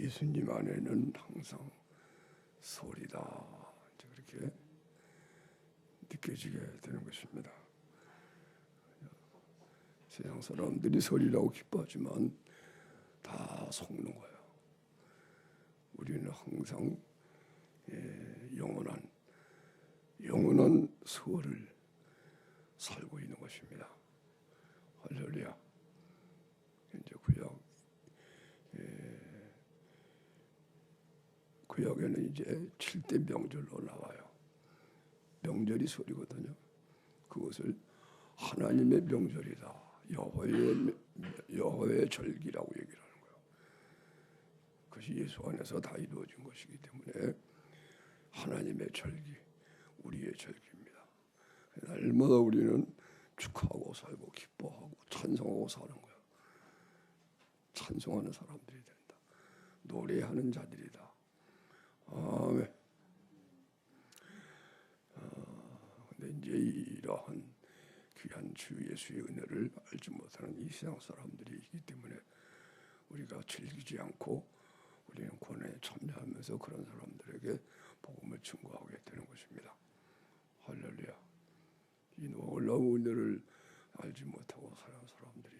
예수님 안에는 항상 소리다, 이제 그렇게 느껴지게 되는 것입니다. 세상 사람들이 소리라고 기뻐하지만 다 속는 거예요. 우리는 항상 영원한 소를 살고 있는 것입니다. 할렐루야. 이제 구약에는 이제 7대 명절로 나와요. 명절이 소리거든요. 그것을 하나님의 명절이다, 여호와의 절기라고 얘기를 하는 거예요. 그것이 예수 안에서 다 이루어진 것이기 때문에 하나님의 절기, 우리의 절기입니다. 날마다 우리는 축하하고 살고 기뻐하고 찬송하고 사는 거예요. 찬송하는 사람들이 된다. 노래하는 자들이다. 아멘. 근데 이제 이러한 귀한 주 예수의 은혜를 알지 못하는 이 세상 사람들이 있기 때문에 우리가 즐기지 않고 우리는 권한에 참여하면서 그런 사람들에게 복음을 증거하게 되는 것입니다. 할렐루야. 이 놀라운 은혜를 알지 못하고 사는 사람들이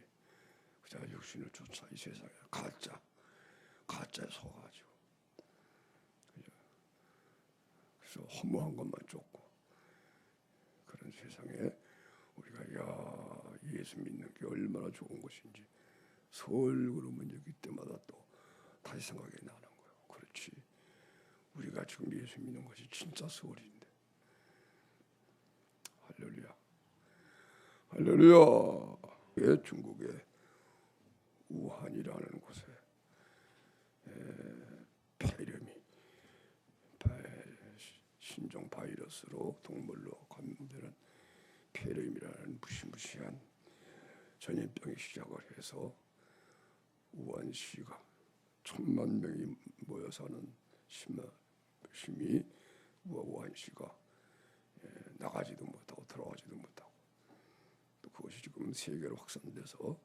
그저 육신을 쫓아 이 세상에 가짜에 속아가지고 그래서 허무한 것만 쫓고 그런 세상에 우리가 예수 믿는 게 얼마나 좋은 것인지 설 그러면 여기 때마다 또 다시 생각이 나는 거예요. 그렇지, 우리가 지금 예수 믿는 것이 진짜 설인데. 할렐루야. 할렐루야. 중국의 우한이라는 곳에 폐렴이 신종 바이러스로 동물로 감염되는 폐렴이라는 무시무시한 전염병이 시작을 해서 우한시가 1000만 명이 모여 사는 심히 우한시가 나가지도 못하고 들어가지도 못하고, 또 그것이 지금 세계로 확산돼서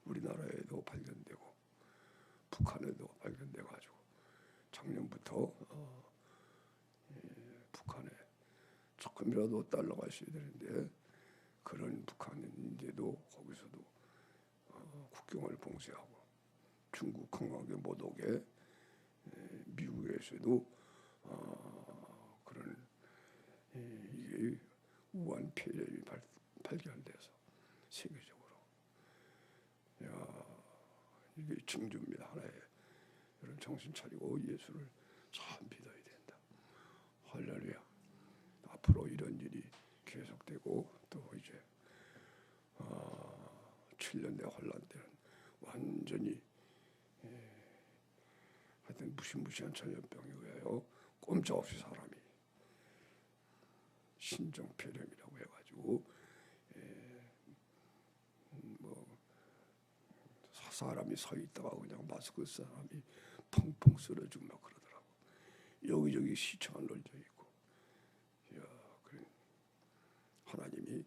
우리나라에도 발견되고 북한에도 발견돼 가지고 작년부터 북한에 조금이라도 따라갈 수 있어야 되는데 그런 북한인데도 거기서도 국경을 봉쇄하고 중국 관광객 못 오게, 미국에서도 그런 이게 우한 폐렴이 발견돼서 세계적으로 이게 증조입니다. 하나의 여러분 정신 차리고 예수를 잘 믿어야 된다. 할렐루야. 앞으로 이런 일이 계속되고 또 이제 7년 내 혼란 때는 완전히 하여튼 무시무시한 전염병에 의하여 꼼짝없이 사람이 신종폐렴이라고 해가지고 사람이 서 있다가 그냥 마스크 사람이 펑펑 쓰러지고 막 그러더라고. 여기저기 시체가 널려 있고. 그래. 하나님이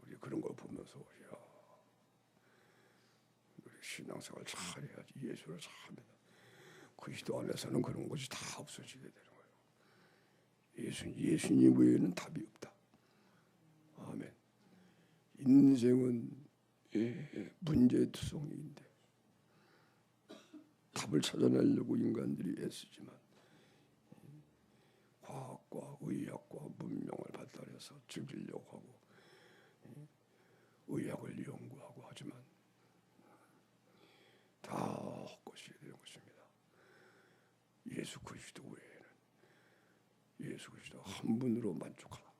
우리 그런 걸 보면서 우리 신앙생활 잘 해야지. 예수를 잘 믿어. 그리스도 안에서는 그런 것이 다 없어지게 되는 거예요. 예수님 외에는 답이 없다. 아멘. 인생은 문제투성이인데 답을 찾아내려고 인간들이 애쓰지만 과학과 의학과 문명을 발달해서 죽이려고 하고 의학을 연구하고 하지만 다 헛것이 되는 것입니다. 예수 그리스도 외에는 예수 그리스도 한 분으로 만족하라.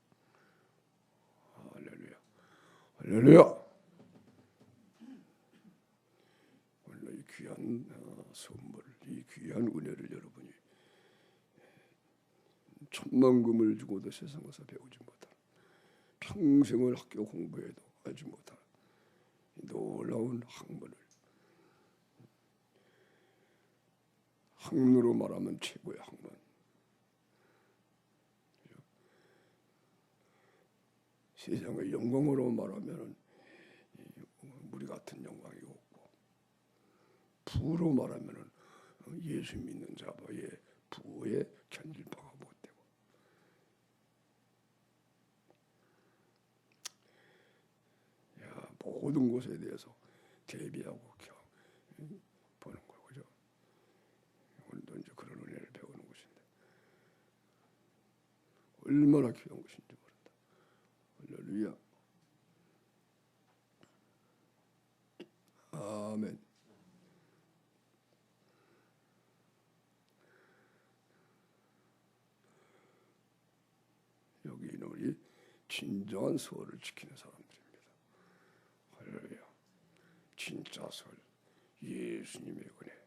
할렐루야. 할렐루야. 오늘 이 귀한 선물, 이 귀한 은혜를 여러분이 천만금을 주고도 세상에서 배우지 못한, 평생을 학교 공부해도 알지 못한 놀라운 학문을, 학문으로 말하면 최고의 학문, 세상의 영광으로 말하면 우리 같은 영광이 없고, 부로 말하면 예수 믿는 자와의 부호에 견딜 바가 못되고, 모든 것에 대해서 대비하고 보는 거예요. 그죠? 오늘도 이제 그런 은혜를 배우는 것인데 얼마나 귀한 것인지 모른다. 할렐루야. 아멘. 여기는 우리 진정한 서울을 지키는 사람들입니다. 할렐루야. 진짜 설, 예수님의 은혜.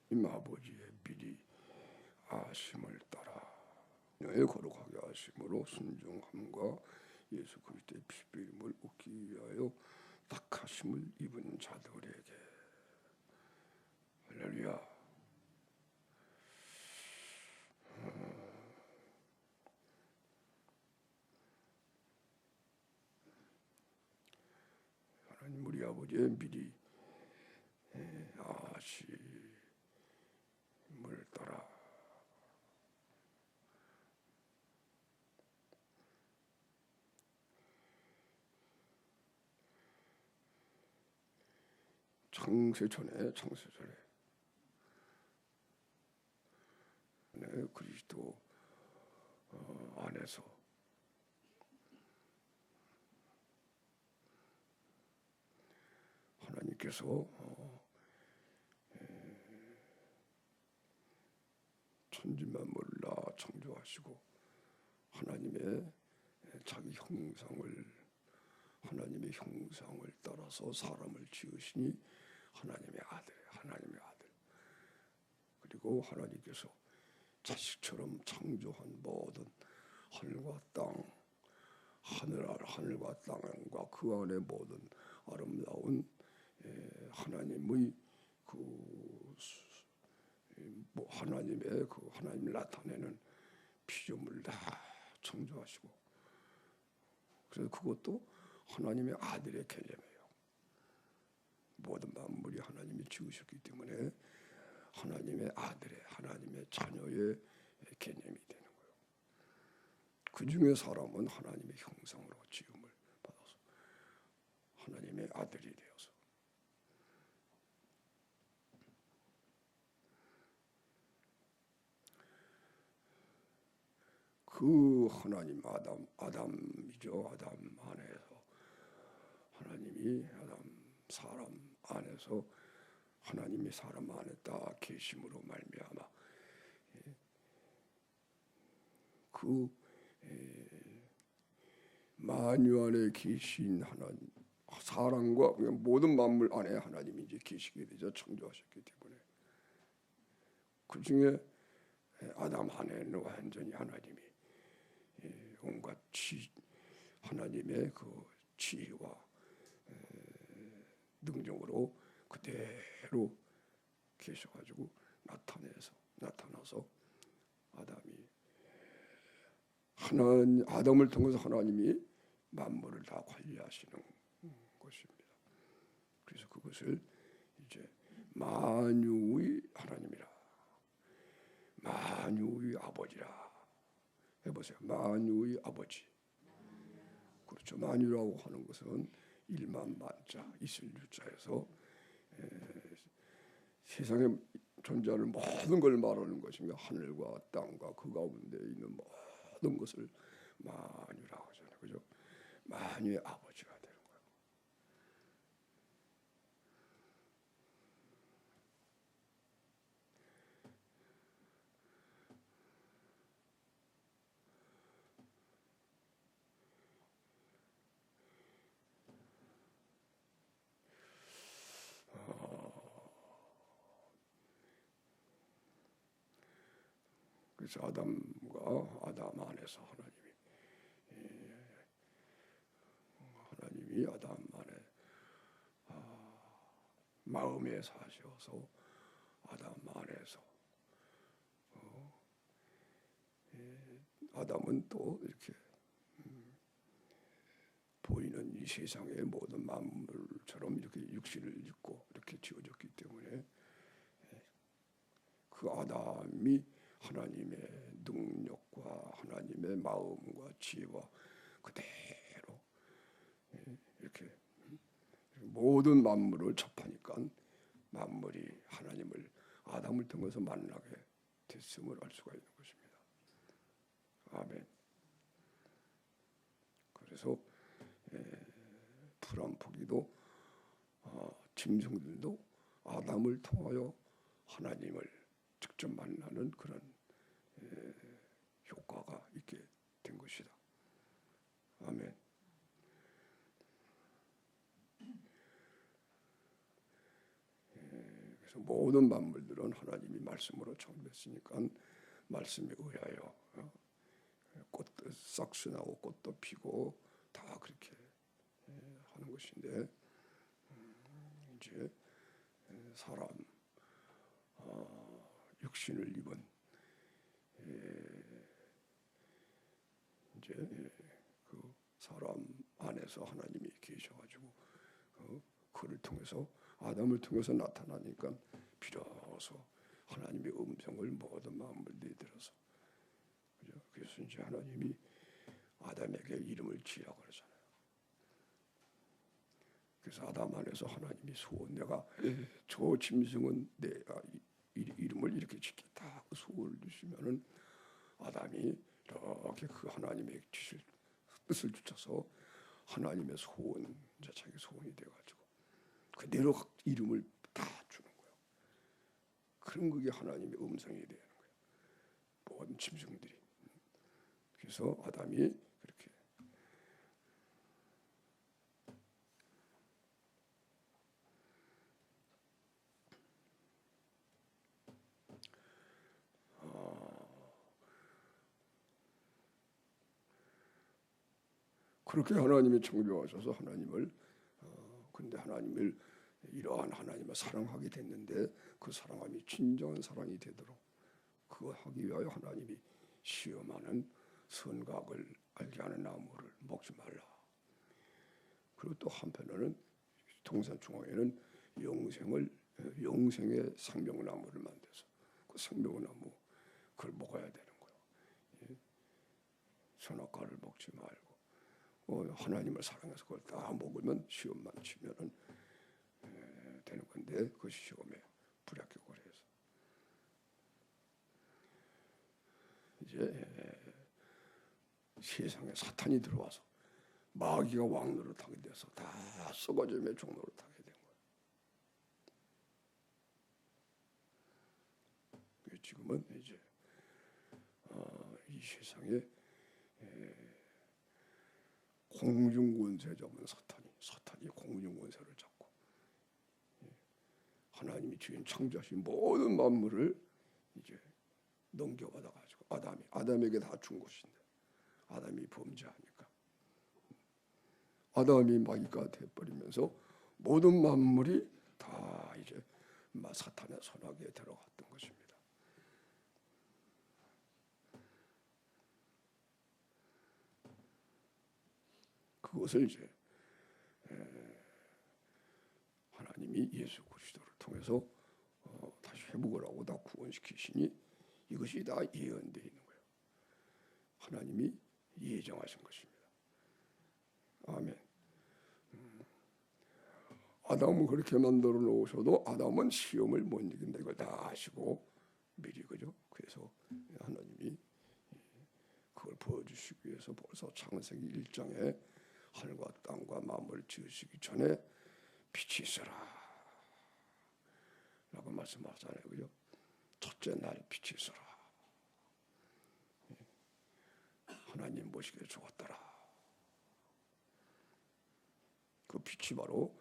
이 아버지의 미리 아심을 따라 너의 거룩하게 하심으로 순종함과 예수 그리스도의 피부임을 얻기 위하여 택하심을 입은 자들에게. 할렐루야. 하나님 우리 아버지의 미리 아심을 따라 창세전에 그리스도 안에서 하나님께서 천지만물을 다 창조하시고 하나님의 자기 하나님의 형상을 따라서 사람을 지으시니 하나님의 아들. 그리고 하나님께서 자식처럼 창조한 모든 하늘과 땅, 하늘과 땅과 그 안에 모든 아름다운 하나님의 하나님을 나타내는 피조물을 다 창조하시고, 그래서 그것도 하나님의 아들의 개념이에요. 모든 만물이 하나님이 지으셨기 때문에 하나님의 자녀의 개념이 되는 거예요. 그 중에 사람은 하나님의 형상으로 지음을 받아서 하나님의 아들이 되어서 그 하나님 아담이죠. 아담 안에서 하나님이 사람 안에서 하나님이 사람 안에 딱 계심으로 말미암아 그 만유 안에 계신 하나님, 사람과 모든 만물 안에 하나님이 이제 계시게 되죠. 창조하셨기 때문에 그 중에 아담 안에는 완전히 하나님이 온갖 하나님의 그 지혜와 능력으로 그대로 계셔가지고 나타나서 아담을 통해서 하나님이 만물을 다 관리하시는 것입니다. 그래서 그것을 이제 만유의 하나님이라, 만유의 아버지라 해보세요. 만유의 아버지. 그렇죠. 만유라고 하는 것은 일만 만자, 있을 유자에서 세상에 존재하는 모든 걸 말하는 것이며 하늘과 땅과 그 가운데 있는 모든 것을 만유라고 하잖아요. 그죠? 만유의 아버지가 되는 거예요. 그래서 아담 안에서 하나님이 아담 안에 마음에 사셔서 아담 안에서 아담은 또 이렇게 세상의 모든 만물처럼 이렇게 육신을 입고 이렇게 지어졌기 때문에 그 아담이 하나님의 능력과 하나님의 마음과 지혜와 그대로 이렇게 모든 만물을 접하니까 만물이 하나님을 아담을 통해서 만나게 됐음을 알 수가 있는 것입니다. 아멘. 그래서 풀한포기도 짐승들도 아담을 통하여 하나님을 직접 만나는 그런 효과가 있게 된 것이다. 아멘. 그래서 모든 만물들은 하나님이 말씀으로 창조했으니까 말씀에 의하여 꽃도 싹수 나고 꽃도 피고 다 그렇게 하는 것인데 이제 사람 육신을 입은 이제 그 사람 안에서 하나님이 계셔가지고 그를 통해서 아담을 통해서 나타나니까 비로소 하나님의 음성을 모든 만물들이 들어서 그래서 이제 하나님이 아담에게 이름을 지으라고 그러잖아요. 그래서 아담 안에서 하나님이 소원 내가 저 짐승은 내 이름을 이렇게 짓겠다 그 소원을 주시면은 아담이 이렇게 그 하나님의 뜻을 주셔서 하나님의 소원 이제 자기 소원이 돼가지고 그대로 이름을 다 주는 거예요. 그런 그게 하나님의 음성이 되는 거예요. 모든 짐승들이. 그래서 아담이 그렇게 그렇게 하나님이 창조하셔서 하나님을 근데 하나님을 이러한 하나님을 사랑하게 됐는데 그 사랑함이 진정한 사랑이 되도록 그거 하기 위하여 하나님이 시험하는 선악을 알게 하는 나무를 먹지 말라. 그리고 또 한편으로는 동산 중앙에는 영생의 생명나무를 만들어서 그 생명나무 그걸 먹어야 되는 거예요. 선악과를 먹지 말고 하나님을 사랑해서 그걸 다 먹으면 시험만 치면은 되는 건데 그 시험에 불합격을 해서 이제 세상에 사탄이 들어와서 마귀가 왕노릇하게 돼서 다 썩어짐의 종노릇하게 된 거예요. 지금은 이제 이 세상에 공중권세 잡은 사탄이 공중권세를 잡고 하나님이 주인 창조하신 모든 만물을 이제 넘겨받아 가지고 아담에게 다 준 것인데 아담이 범죄하니까 아담이 마귀가 돼버리면서 모든 만물이 다 이제 사탄의 선악에 들어갔던 것입니다. 그것을 이제 하나님이 예수 그리스도를 통해서 다시 회복을 하고 다 구원시키시니 이것이 다 예언되어 있는 거예요. 하나님이 예정하신 것입니다. 아멘. 아담은 그렇게 만들어 놓으셔도 아담은 시험을 못 이긴다 이걸 다 아시고 미리 그죠? 그래서 하나님이 그걸 보여주시기 위해서 벌써 창세기 1장에 하늘과 땅과 만물을 지으시기 전에 빛이 있어라 라고 말씀하잖아요. 그죠? 첫째 날 빛이 있어라. 하나님 보시기에 좋았더라. 그 빛이 바로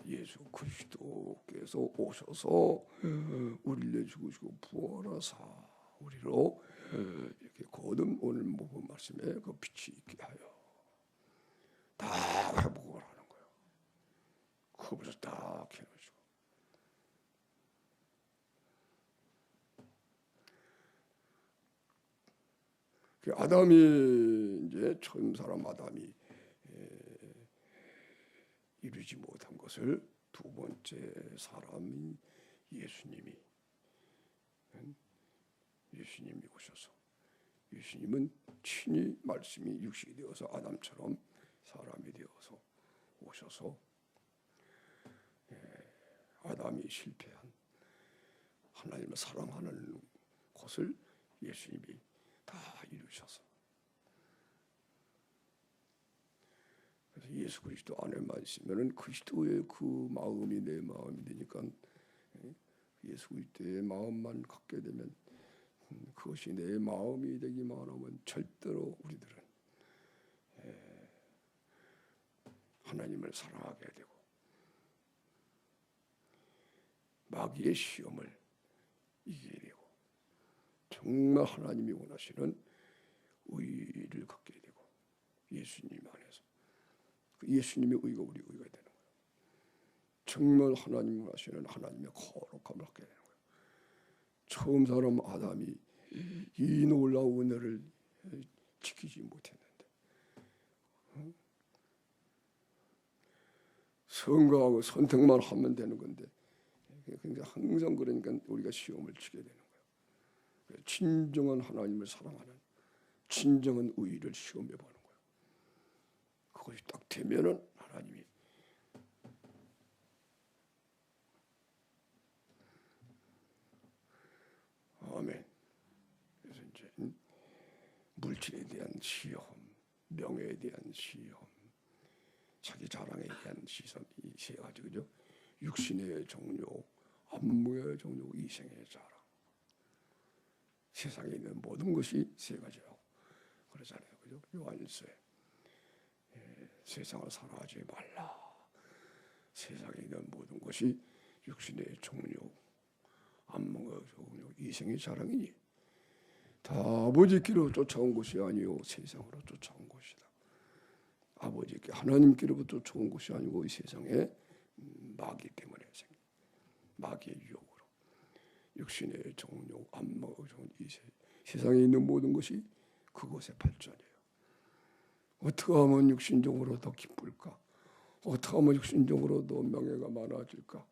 예수 그리스도께서 오셔서 우리를 죽으시고 부활하사 우리로 이렇게 거듭 오늘 모범 말씀에 그 빛이 있게 하여 다 회복을 하는 거예요. 그것을 딱 해놓으시고 그 아담이 이제 처음 사람 아담이 이루지 못한 것을 두 번째 사람인 예수님이 오셔서, 예수님은 친히 말씀이 육신이 되어서 아담처럼 사람이 되어서 오셔서 아담이 실패한 하나님을 사랑하는 것을 예수님이 다 이루셔서, 그래서 예수 그리스도 안에만 있으면은 그리스도의 그 마음이 내 마음이 되니까, 예수 그리스도의 마음만 갖게 되면, 그것이 내 마음이 되기만 하면 절대로 우리들은 하나님을 사랑하게 되고 마귀의 시험을 이기게 되고 정말 하나님이 원하시는 의를 갖게 되고, 예수님 안에서 그 예수님의 의가 우리 의가 되는 거예요. 정말 하나님이 원하시는 하나님의 거룩함을 갖게 되는 거예요. 처음 사람 아담이 이 놀라운 은혜를 지키지 못했는데, 선거하고 선택만 하면 되는 건데, 그러니까 항상 그러니까 우리가 시험을 치게 되는 거예요. 진정한 하나님을 사랑하는 진정한 의를 시험해 보는 거예요. 그것이 딱 되면은 하나님이 아멘. 그래서 이제 물질에 대한 시험, 명예에 대한 시험, 자기 자랑에 대한 시선, 이 세 가지죠. 육신의 정욕, 안목의 정욕, 이생의 자랑. 세상에 있는 모든 것이 세 가지라고 그러잖아요. 그죠? 요한일서에 세상을 사랑하지 말라. 세상에 있는 모든 것이 육신의 정욕, 안목의 정욕, 이생의 자랑이니 다 아버지께로 쫓아온 것이 아니요 세상으로 쫓아온 것이다. 아버지께 하나님께로부터 쫓아온 것이 아니고 이 세상에 마귀 때문에 생긴 마귀의 유혹으로 육신의 정욕, 안목의 정욕, 이 세상에 있는 모든 것이 그것의 발전이에요. 어떻게 하면 육신적으로 더 기쁠까? 어떻게 하면 육신적으로 더 명예가 많아질까?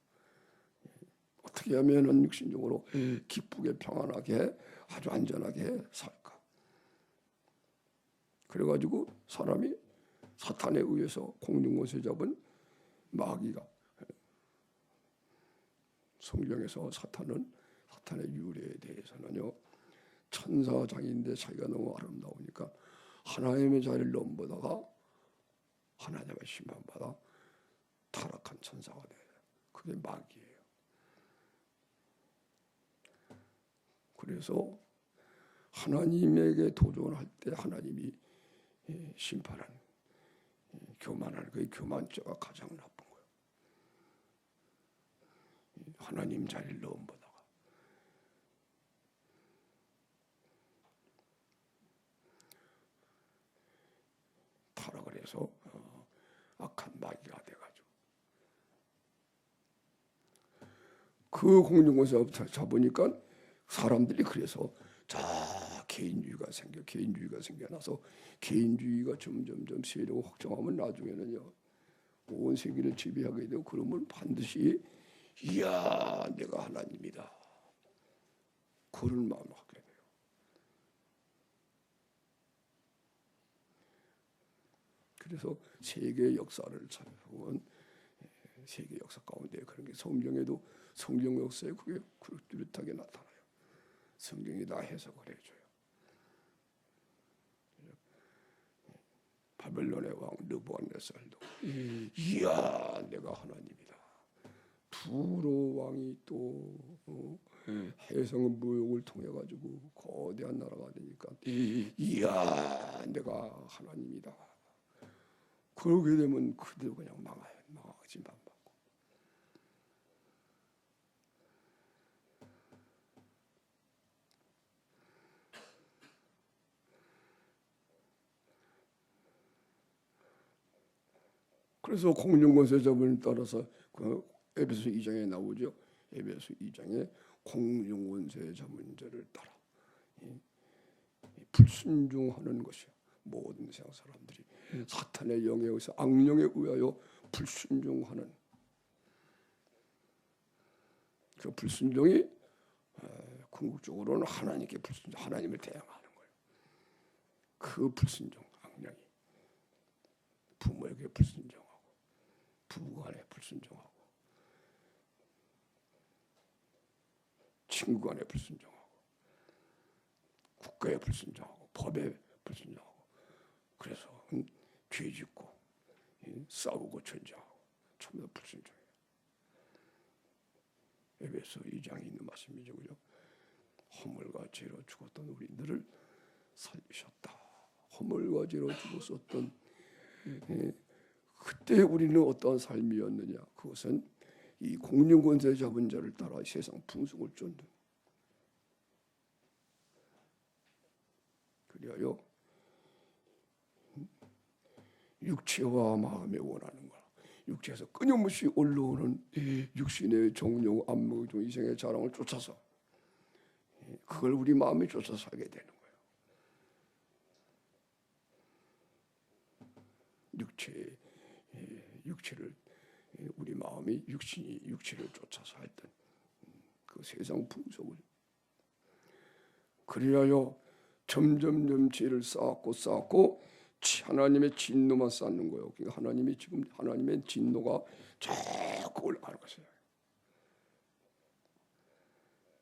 어떻게 하면 육신적으로 기쁘게 평안하게 아주 안전하게 살까? 그래가지고 사람이 사탄에 의해서 공중권세 잡은 마귀가, 성경에서 사탄의 유래에 대해서는요, 천사장인데 자기가 너무 아름다우니까 하나님의 자리를 넘보다가 하나님의 심판받아 타락한 천사가 돼요. 그게 마귀예요. 그래서 하나님에게 도전할 때 하나님이 심판하는, 교만하는 그 교만죄가 가장 나쁜 거예요. 하나님 자리를 넘보다가. 타락을 해서 악한 마귀가 돼가지고 그 공중권세부터 잡으니까 사람들이 그래서 개인주의가 생겨나서 개인주의가 점점 세력을 확장하면 나중에는요 온 세계를 지배하게 되고, 그러면 반드시 이야 내가 하나님이다 그런 마음을 갖게 돼요. 그래서 세계 역사를 찾아보면 세계 역사 가운데 그런 게 성경에도 성경 역사에 그게 뚜렷하게 나타나요. 성경이 다 해석을 해줘요. 바벨론의 왕 느부갓네살도 이야 내가 하나님이다. 두로 왕이 또 해성 무역을 통해 가지고 거대한 나라가 되니까 이야 내가 하나님이다. 그러게 되면 그대로 그냥 망해요. 망하지만 그래서 공중권세 잡을 따라서 그 에베소 2장에 나오죠. 에베소 2장에 공중권세 잡은 자를 따라 불순종하는 것이야. 모든 세상 사람들이 사탄의 영에 의해서 악령에 의하여 불순종하는 그 불순종이 궁극적으로는 하나님께 불순종, 하나님을 대항하는 거예요. 그 불순종, 악령이 부모에게 불순종하고, 부부간에 불순종하고, 친구간에 불순종하고, 국가에 불순종하고, 법에 불순종하고, 그래서 죄짓고 싸우고 전쟁하고 전부 다 불순종이에요. 에베소 2장에 있는 말씀이죠, 그죠? 허물과 죄로 죽었던 우리들을 살리셨다. 허물과 죄로 죽었었던 그때 우리는 어떠한 삶이었느냐? 그것은 이 공륜권세 잡은 자를 따라 세상 풍속을 쫓는, 그리하여 육체와 마음에 원하는 것, 육체에서 끊임없이 올라오는 육신의 종용, 안목, 이생의 자랑을 쫓아서 그걸 우리 마음이 쫓아서 살게 되는 거예요. 육체를 우리 마음이 육신이 육체를 쫓아서 했던 그 세상 풍속을, 그리하여 점점점 죄를 쌓았고 하나님의 진노만 쌓는 거예요. 그러니까 하나님이 지금 하나님의 진노가 자꾸 올라가는 것이에요.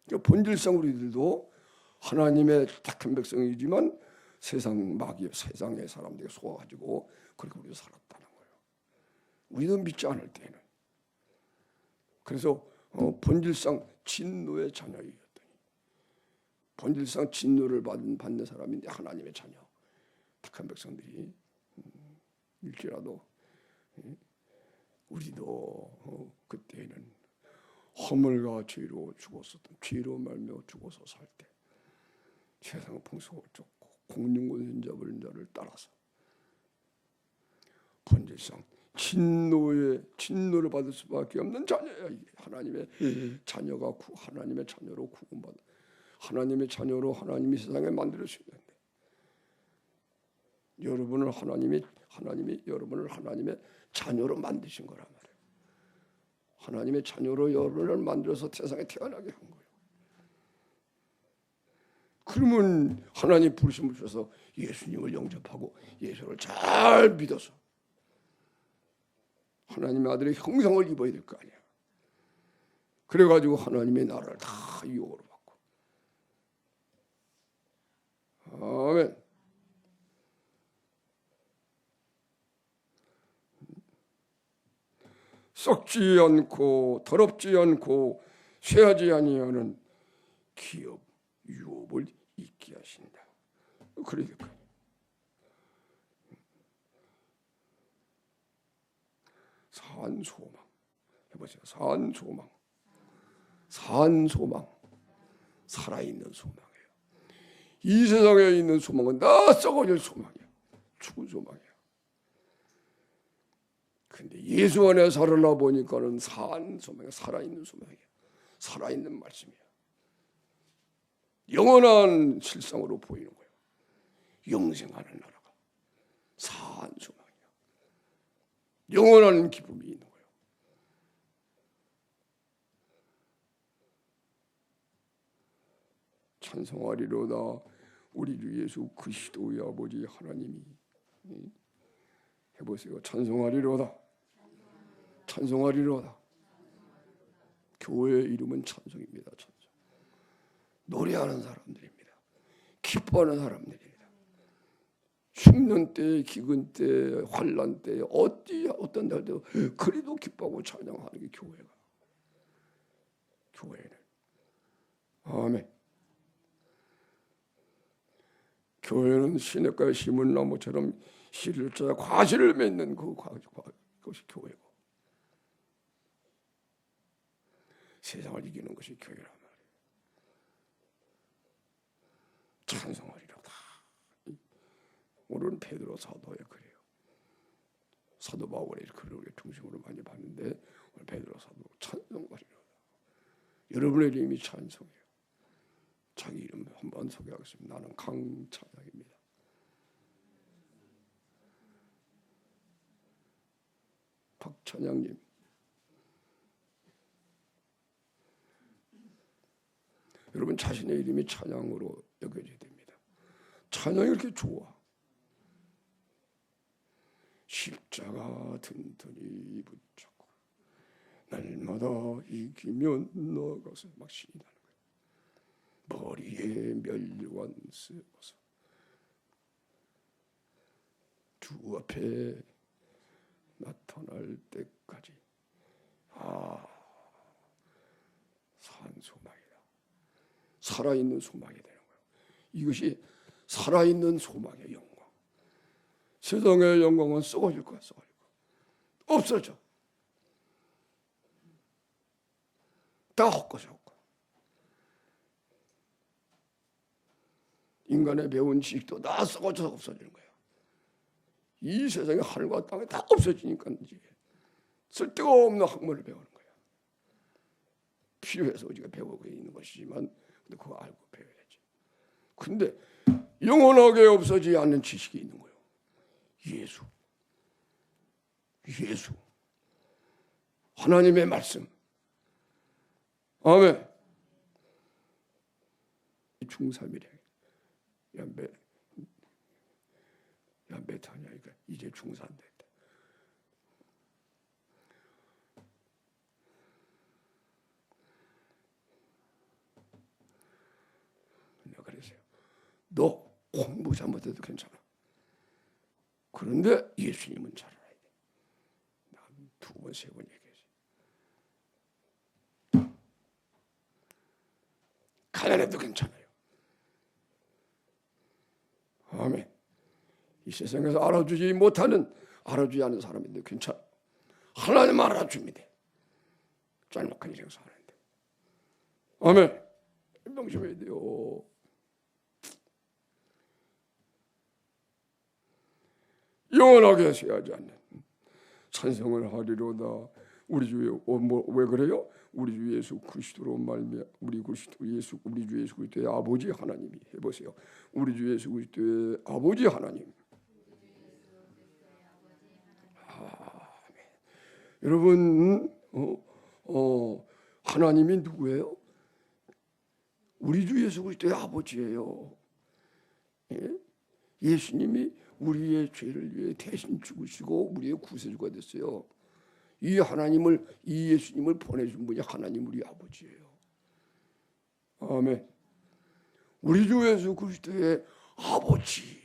그러니까 본질상 우리들도 하나님의 택한 백성이지만 세상 마귀, 세상의 사람들이 속아가지고 그렇게 우리가 살았다는 거예요. 우리도 믿지 않을 때는. 그래서 본질상 진노의 자녀이었더니, 본질상 진노를 받는 사람인데 하나님의 자녀, 택한 백성들이 일지라도 우리도 그때는 허물과 죄로 죽었었던, 죄로 말며 죽어서 살 때 세상 풍속을 쫓고 공륜권 잡은 자를 따라서 본질상 진노를 받을 수밖에 없는 자녀야. 이게 하나님의 자녀가 하나님의 자녀로 구원받아, 하나님의 자녀로 하나님이 세상에 만들어주셨는데, 여러분을 하나님이 여러분을 하나님의 자녀로 만드신 거란 말이에요. 하나님의 자녀로 여러분을 만들어서 세상에 태어나게 한 거예요. 그러면 하나님 부르심을 주셔서 예수님을 영접하고 예수를 잘 믿어서 하나님의 아들의 형상을 입어야 될 거 아니야. 그래가지고 하나님의 나라를 다 유혹으로 받고. 아멘. 썩지 않고 더럽지 않고 쇠하지 아니하는 기업 유업을 잊게 하신다. 그러니까 산소망 해보세요. 산소망, 살아있는 소망이에요. 이 세상에 있는 소망은 다 썩어질 소망이야. 죽은 소망이야. 근데 예수 안에 살아나 보니까는 산 소망이야. 살아있는 소망이야. 살아있는 말씀이야. 영원한 실상으로 보이는 거예요. 영생하는 나라가 산 소망이야. 영원한 기쁨이 있는 거예요. 찬송하리로다 우리 주 예수 그리스도의 아버지 하나님이. 해보세요. 찬송하리로다. 교회의 이름은 찬송입니다. 찬송. 노래하는 사람들입니다. 기뻐하는 사람들입니다. 죽는 때, 기근 때, 환난 때, 어떤 날도 그래도 기뻐하고 찬양하는 게 교회는. 아멘. 교회는 시냇가에 심은 나무처럼 씨를 짜서 과실을 맺는 그것이 교회고, 세상을 이기는 것이 교회란 말이에요. 찬송하리로다. 오늘은 베드로 사도에 그래요. 사도 바울의 글을 중심으로 많이 봤는데 오늘 베드로 사도 찬송하리로다. 여러분의 이름이 찬송이에요. 자기 이름 한번 소개하겠습니다. 나는 강찬양입니다. 박찬양님, 여러분 자신의 이름이 찬양으로 여겨져야 됩니다. 찬양이 이렇게 좋아. 십자가 튼튼히 붙잡고 날마다 이기면 나가서 막 신이 나는 거예요. 머리에 멸관 쓰고서 주 앞에 나타날 때까지 산 소망이다. 살아있는 소망이 되는 거예요. 이것이 살아있는 소망의 영광. 세상의 영광은 썩어질 거야. 썩어질 거야. 없어져. 다 헛것이 헛것. 인간의 배운 지식도 다 썩어져서 없어지는 거예요. 이 세상의 하늘과 땅이 다 없어지니까 이제 쓸데없는 학문을 배우는 거예요. 필요해서 우리가 배우고 있는 것이지만 근데 그거 알고 배워야지. 근데 영원하게 없어지지 않는 지식이 있는 거예요. 예수. 하나님의 말씀. 아멘. 중3이래. 몇 하냐니까 이제 중3 됐다. 내가 그랬어요. 너 공부 잘못해도 괜찮아. 그런데 예수님은 잘 알아야 돼. 난 2번, 3번 얘기했어요. 가난해도 괜찮아요. 아멘. 이 세상에서 알아주지 않은 사람인데 괜찮아. 하나님 알아줍니다. 짤막한 인생 사는데. 아멘. 명심해야 돼요. 영원하게 세하지 않는 찬송을 하리로다. 우리 주 왜 그래요? 우리 주 예수 그리스도로 말미암아 우리 주 예수 그리스도의 아버지 하나님이 해보세요. 우리 주 예수 그리스도의 아버지 하나님. 여러분, 하나님이 누구예요? 우리 주 예수 그리스도의 아버지예요. 예? 예수님이 우리의 죄를 위해 대신 죽으시고 우리의 구세주가 됐어요. 이 예수님을 보내준 분이 하나님 우리 아버지예요. 아멘. 우리 주 예수 그리스도의 아버지.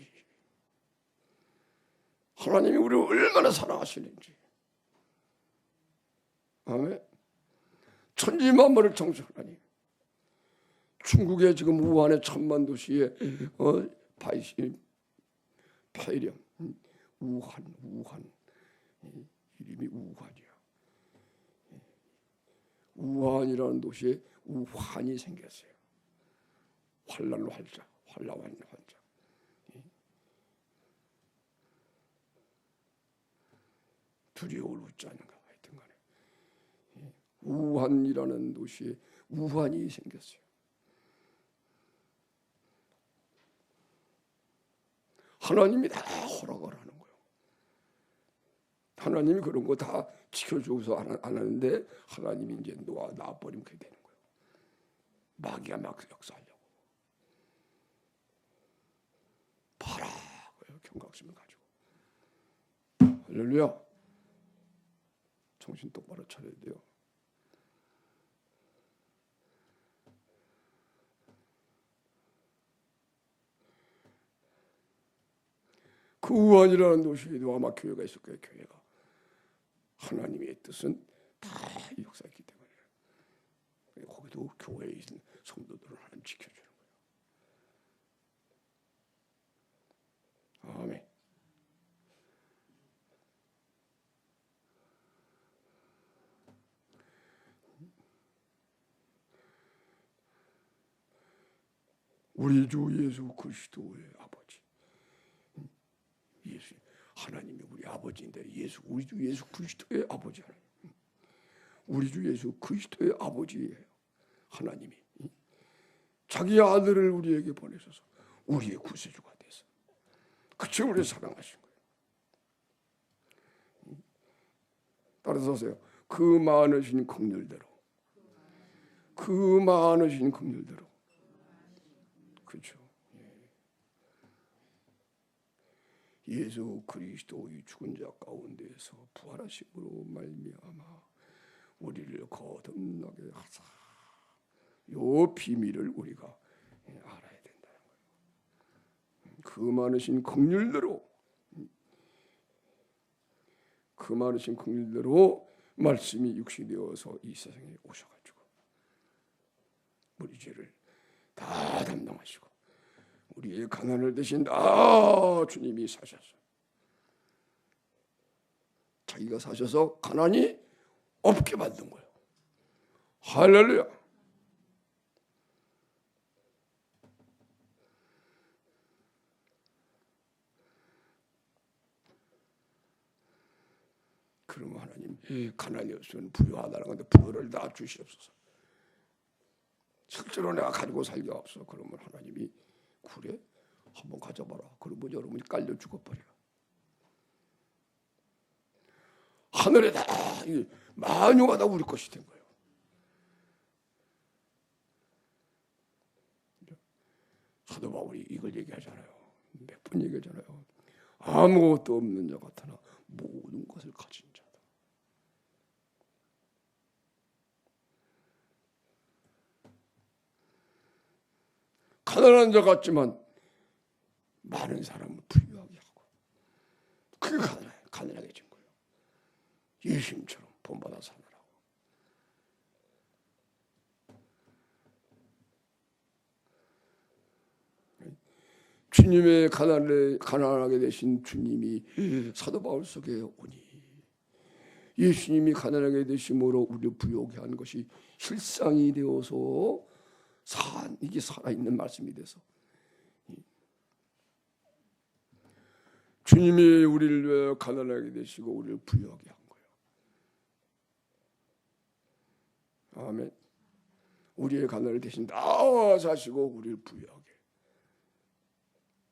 하나님이 우리를 얼마나 사랑하시는지. 아멘. 천지 만물을 창조한 하나님. 중국의 지금 우한의 1000만 도시에 폐렴, 우한 이름이 우한이야. 우한이라는 도시에 우환이 생겼어요. 환란 환자. 두려울 우자인가 하여튼간에 우한이라는 도시에 우환이 생겼어요. 하나님이 다 허락을 하는 거예요. 하나님이 그런 거 다 지켜주고서 안 하는데 하나님이 이제 놔버리면 그렇게 되는 거예요. 마귀가 막 역사하려고. 봐라. 경각심을 가지고. 할렐루야. 정신 똑바로 차려야 돼요. 그 우한이라는 도시에도 아마 교회가 있을 거예요. 교회가 하나님의 뜻은 다 역사했기 때문에 거기도 교회에 있는 성도들을 하나님 지켜주는 거예요. 아멘. 우리 주 예수 그리스도의 아버지. 예수 하나님이 우리 아버지인데 우리 주 예수 그리스도의 아버지 하나님. 우리 주 예수 그리스도의 아버지예요. 하나님이 자기 아들을 우리에게 보내셔서 우리의 구세주가 돼서 그치 우리를 사랑하신 거예요. 따라서 하세요. 그 많으신 긍휼대로. 그 많으신 긍휼대로. 그렇죠. 예수 그리스도의 죽은 자 가운데에서 부활하심으로 말미암아 우리를 거듭나게 하사. 요 비밀을 우리가 알아야 된다는 거예요. 그 많으신 긍휼대로, 그 많으신 긍휼대로 말씀이 육신되어서 이 세상에 오셔가지고 우리 죄를 다 담당하시고 우리의 가난을 대신 다 주님이 사셔서 자기가 사셔서 가난이 없게 만든 거예요. 할렐루야. 그러면 하나님 가난이 없으면 부유하다는 건데 부유를 다 주시옵소서. 실제로 내가 가지고 살기 없어. 그러면 하나님이 그래? 한번 가져봐라. 그러면 여러분이 깔려 죽어버려. 하늘에 다 만유가 다 우리 것이 된 거예요. 사도 바울이 이걸 얘기하잖아요. 몇 번 얘기하잖아요. 아무것도 없는 자 같으나 모든 것을 가진 자다. 가난한 자 같지만 많은 사람을 부유하게 하고 그게 가난하게 진 거예요. 예수님처럼 본받아 사느라고. 주님의 가난하게 되신 주님이 사도 바울 속에 오니 예수님이 가난하게 되심으로 우리를 부유하게 한 것이 실상이 되어서 이게 살아있는 말씀이 돼서 주님이 우리를 가난하게 되시고 우리를 부유하게 한 거예요. 아멘. 우리의 가난을 대신 다 사시고 우리를 부유하게.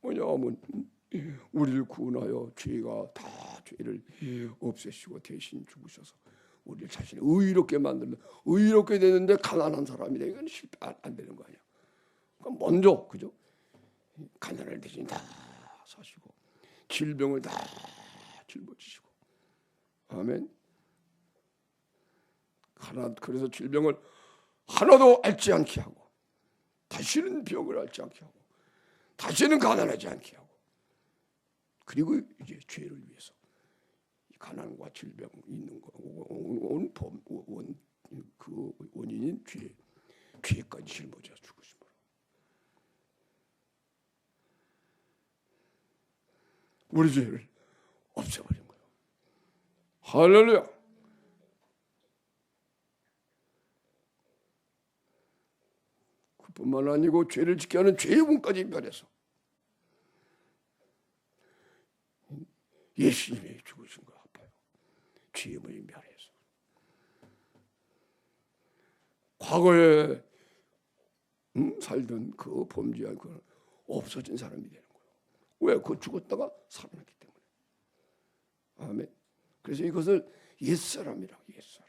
왜냐하면 우리를 구원하여 죄가 다 죄를 없애시고 대신 죽으셔서 우리를 자신을 의롭게 만들면 의롭게 되는데 가난한 사람이다. 이건 실패 안 되는 거 아니야. 그러니까 먼저 그죠? 가난을 대신 다 사시고 질병을 다 짊어지시고 아멘. 그래서 질병을 하나도 앓지 않게 하고 다시는 병을 앓지 않게 하고 다시는 가난하지 않게 하고 그리고 이제 죄를 위해서 가난과 질병 있는 거 그 원인인 죄까지 짊어져 죽으심으로 우리 죄를 없애버린 거예요. 할렐루야. 그뿐만 아니고 죄를 지게 하는 죄의 문까지 멸해서 예수님이 죽으신 거 아파요. 죄의 문이 멸해서 과거에 살던 그 범죄한 그 없어진 사람이 되는 거예요. 왜? 그 죽었다가 살아났기 때문에. 아멘. 그래서 이것을 옛사람이라고 옛사람.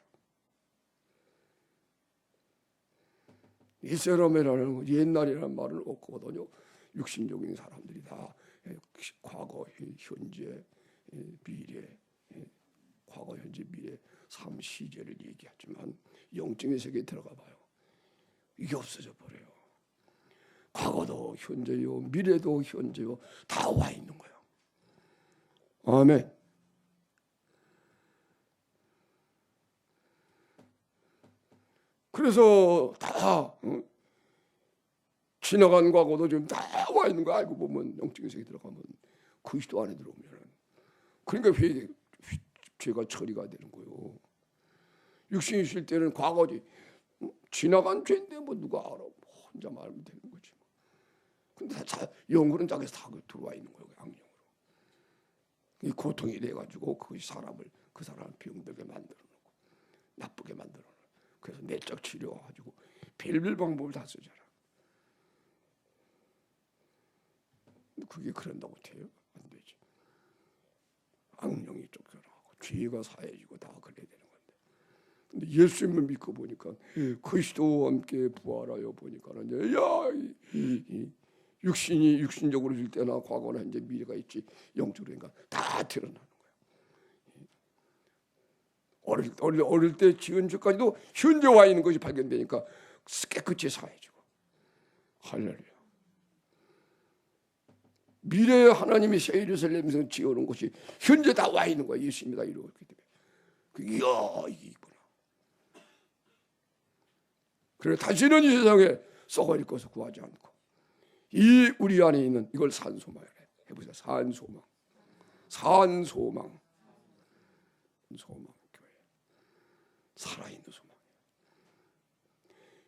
옛사람이라는 옛날이라는 말은 없거든요. 육신적인 사람들이 다 과거, 현재, 미래, 과거, 현재, 미래 3시제를 얘기하지만 영적인 세계에 들어가 봐요. 이게 없어져 버려요. 과거도 현재요, 미래도 현재요, 다 와 있는 거예요. 아멘. 그래서 다 지나간 과거도 지금 다 와 있는 거 알고 보면 영적인 세계에 들어가면 그리스도 안에 들어오면 그러니까 죄가 처리가 되는 거예요. 육신이 있을 때는 과거지 지나간 죄인데 뭐 누가 알아? 혼자 말하면 되는 거지. 근데 영혼은 자기에서 다 들어와 있는 거예요. 악령으로. 이 고통이 돼가지고 그 사람을 병들게 만들어 놓고 나쁘게 만들어 놓고 그래서 내적 치료해가지고 별별 방법을 다 쓰잖아. 그게 그런다고 돼요? 안 되지. 악령이 쫓겨나고 죄가 사해지고 다 그래야 되는 건데. 근데 예수님을 믿고 보니까 그리스도와 함께 부활하여 보니까는 육신이 육신적으로 줄 때나 과거나 현재 미래가 있지 영적으로 그러니까 다 드러나는 거예요. 어릴 때 지은 죄까지도 현재 와 있는 것이 발견되니까 깨끗이 사해지고 할렐루야. 미래에 하나님이 새 예루살렘에서 지어놓은 것이 현재 다 와 있는 거야. 예수님이 다 이루었기 때문에. 이야 이구나. 그래 다시는 이 세상에 썩어질 것을 구하지 않고 이 우리 안에 있는 이걸 산소망이래. 해보세요. 산소망. 산소망. 소망 교회. 살아있는 소망.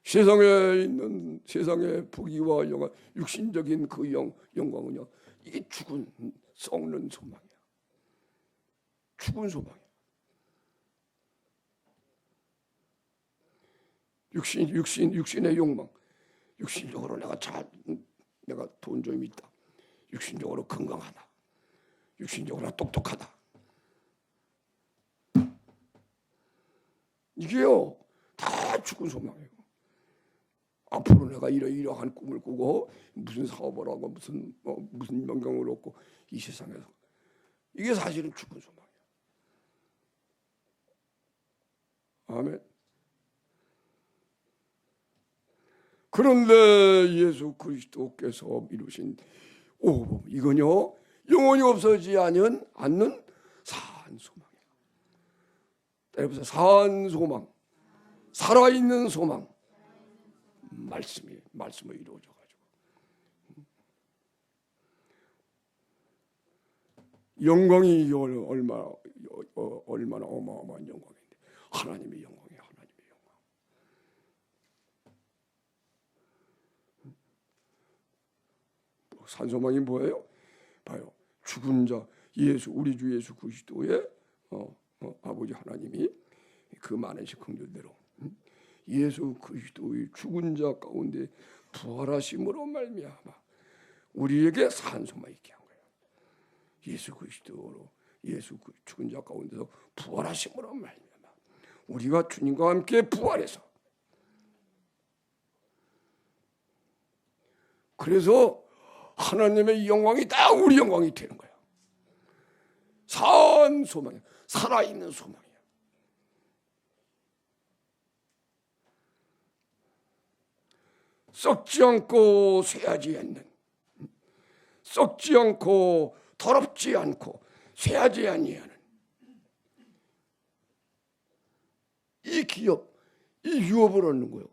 세상에 있는 세상의 부귀와 영광, 육신적인 그 영광은요. 이게 죽은 썩는 소망이야. 죽은 소망이야. 육신의 욕망. 육신적으로 내가 돈 좀 있다. 육신적으로 건강하다. 육신적으로 똑똑하다. 이게요 다 죽은 소망이에요. 앞으로 내가 이러한 꿈을 꾸고 무슨 사업을 하고 무슨 명령을 얻고 이 세상에서 이게 사실은 죽은 소망이에요. 아멘. 그런데 예수 그리스도께서 이루신 이건요 영원히 없어지지 않는 산소망이에요. 여러분 산소망, 살아있는 소망. 말씀을 이루어져 가지고 영광이 얼마나 어마어마한 영광인데 하나님의 영광이에요. 하나님의 영광. 산소망이 뭐예요? 봐요. 죽은 자 우리 주 예수 그리스도의 아버지 하나님이 그 많으신 긍휼대로 예수 그리스도의 죽은 자 가운데 부활하심으로 말미암아 우리에게 산소망 있게 한 거예요. 예수 그리스도로 죽은 자 가운데서 부활하심으로 말미암아 우리가 주님과 함께 부활해서 그래서 하나님의 영광이 다 우리 영광이 되는 거예요. 산소망이야. 살아있는 소망이야. 썩지 않고 쇠하지 않는, 썩지 않고 더럽지 않고 쇠하지 아니하는 이 기업, 이 유업을 얻는 거예요.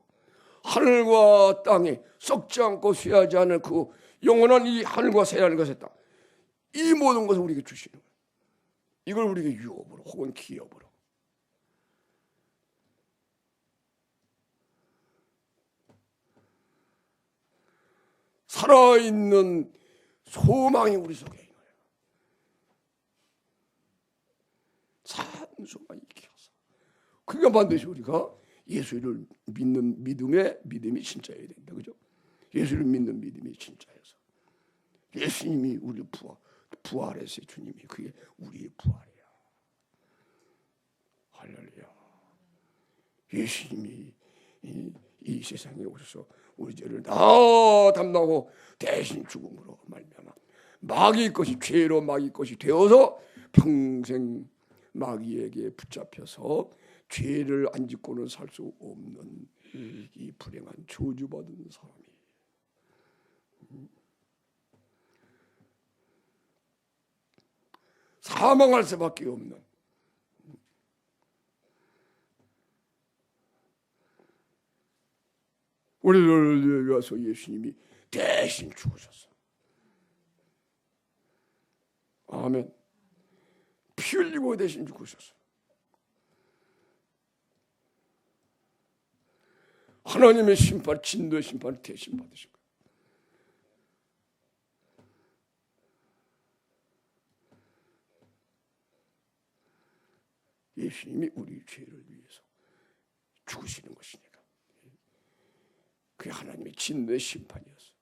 하늘과 땅에 썩지 않고 쇠하지 않은 그 영원한 이 하늘과 쇠하는 것의 땅, 이 모든 것을 우리에게 주시는 거예요. 이걸 우리에게 유업으로 혹은 기업으로. 살아있는 소망이 우리 속에 있는 거예요. 산소망이 있어서. 그러니까 반드시 우리가 예수를 믿는 믿음이 진짜여야 된다. 그죠? 예수를 믿는 믿음이 진짜여서. 예수님이 우리 부활했어요. 주님이. 그게 우리의 부활이야. 할렐루야. 예수님이 이 세상에 오셔서 우리 죄를 다 담당하고 대신 죽음으로 말미암아 마귀의 것이 죄로 마귀의 것이 되어서 평생 마귀에게 붙잡혀서 죄를 안 짓고는 살 수 없는 이 불행한 저주받은 사람이 사망할 수밖에 없는 우리를 위해서 예수님이 대신 죽으셨어. 아멘. 피 흘리고 대신 죽으셨어. 하나님의 심판, 진노의 심판을 대신 받으신 거예요. 예수님이 우리 죄를 위해서 죽으시는 것이니까. 그게 하나님의 진노의 심판이었어.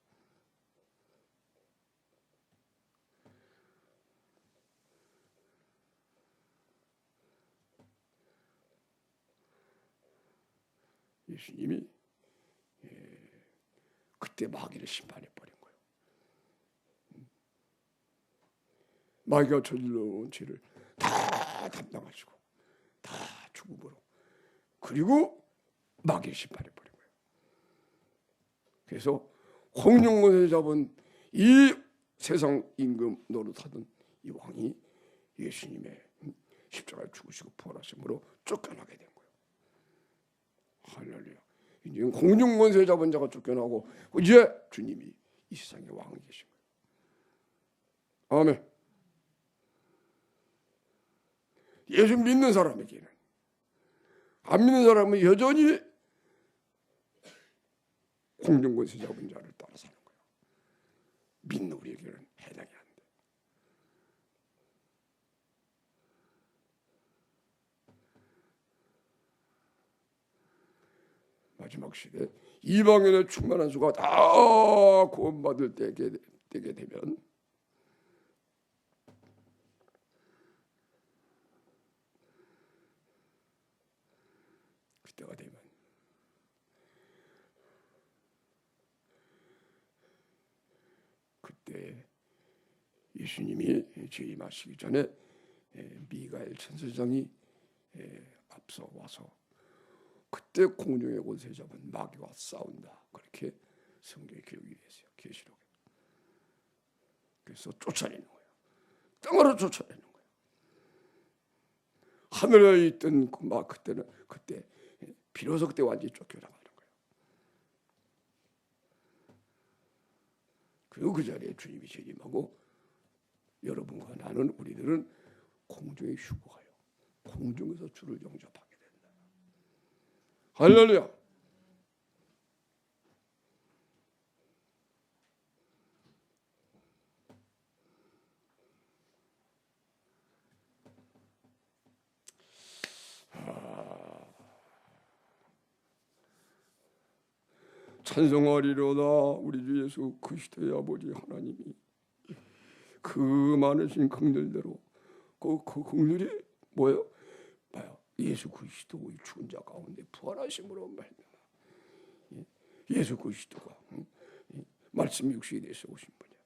예수님이 그때 마귀를 심판해 버린 거예요. 마귀가 저질러온 죄를 다 담당하시고 다 죽음으로, 그리고 마귀를 심판해 버린 거예요. 그래서 홍룡권세 잡은 이 세상 임금 노릇하던 이 왕이 예수님의 십자가에 죽으시고 부활하심으로 쫓겨나게 된 거예요. 할렐루야. 이제 공중권세 잡은 자가 쫓겨나고 이제 주님이 이 세상의 왕이 계신 거예요. 아멘. 예수 믿는 사람에게는, 안 믿는 사람은 여전히 공중권세 잡은 자를 따라 사는 거예요. 믿는 우리에게는 해당이 안 돼. 마지막 시대 이방인의 충만한 수가 다 구원받을 때게 되면 그때가 되면 그때 예수님이 재림하시기 전에 미가엘 천사장이 앞서 와서 그때 공중의 권세 잡은 마귀와 싸운다, 그렇게 성경에 기록이 되어 있어요. 계시록에. 그래서 쫓아내는 거예요. 땅으로 쫓아내는 거예요. 하늘에 있던 그때 비로소 그때 완전히 쫓겨나가는 거예요. 그리고 그 자리에 주님이 재림하고 여러분과 나는, 우리들은 공중에 휴거하여 공중에서 주를 영접하게 된다. 할렐루야. 찬송하리로다 우리 주 예수 그리스도의 아버지 하나님이 그 많으신 긍휼대로 그 긍휼이 뭐예요? 봐요. 예수 그리스도의 죽은 자 가운데 부활하심으로 말미암아 예수 그리스도가 말씀 육신이 되어서 오신 분이야.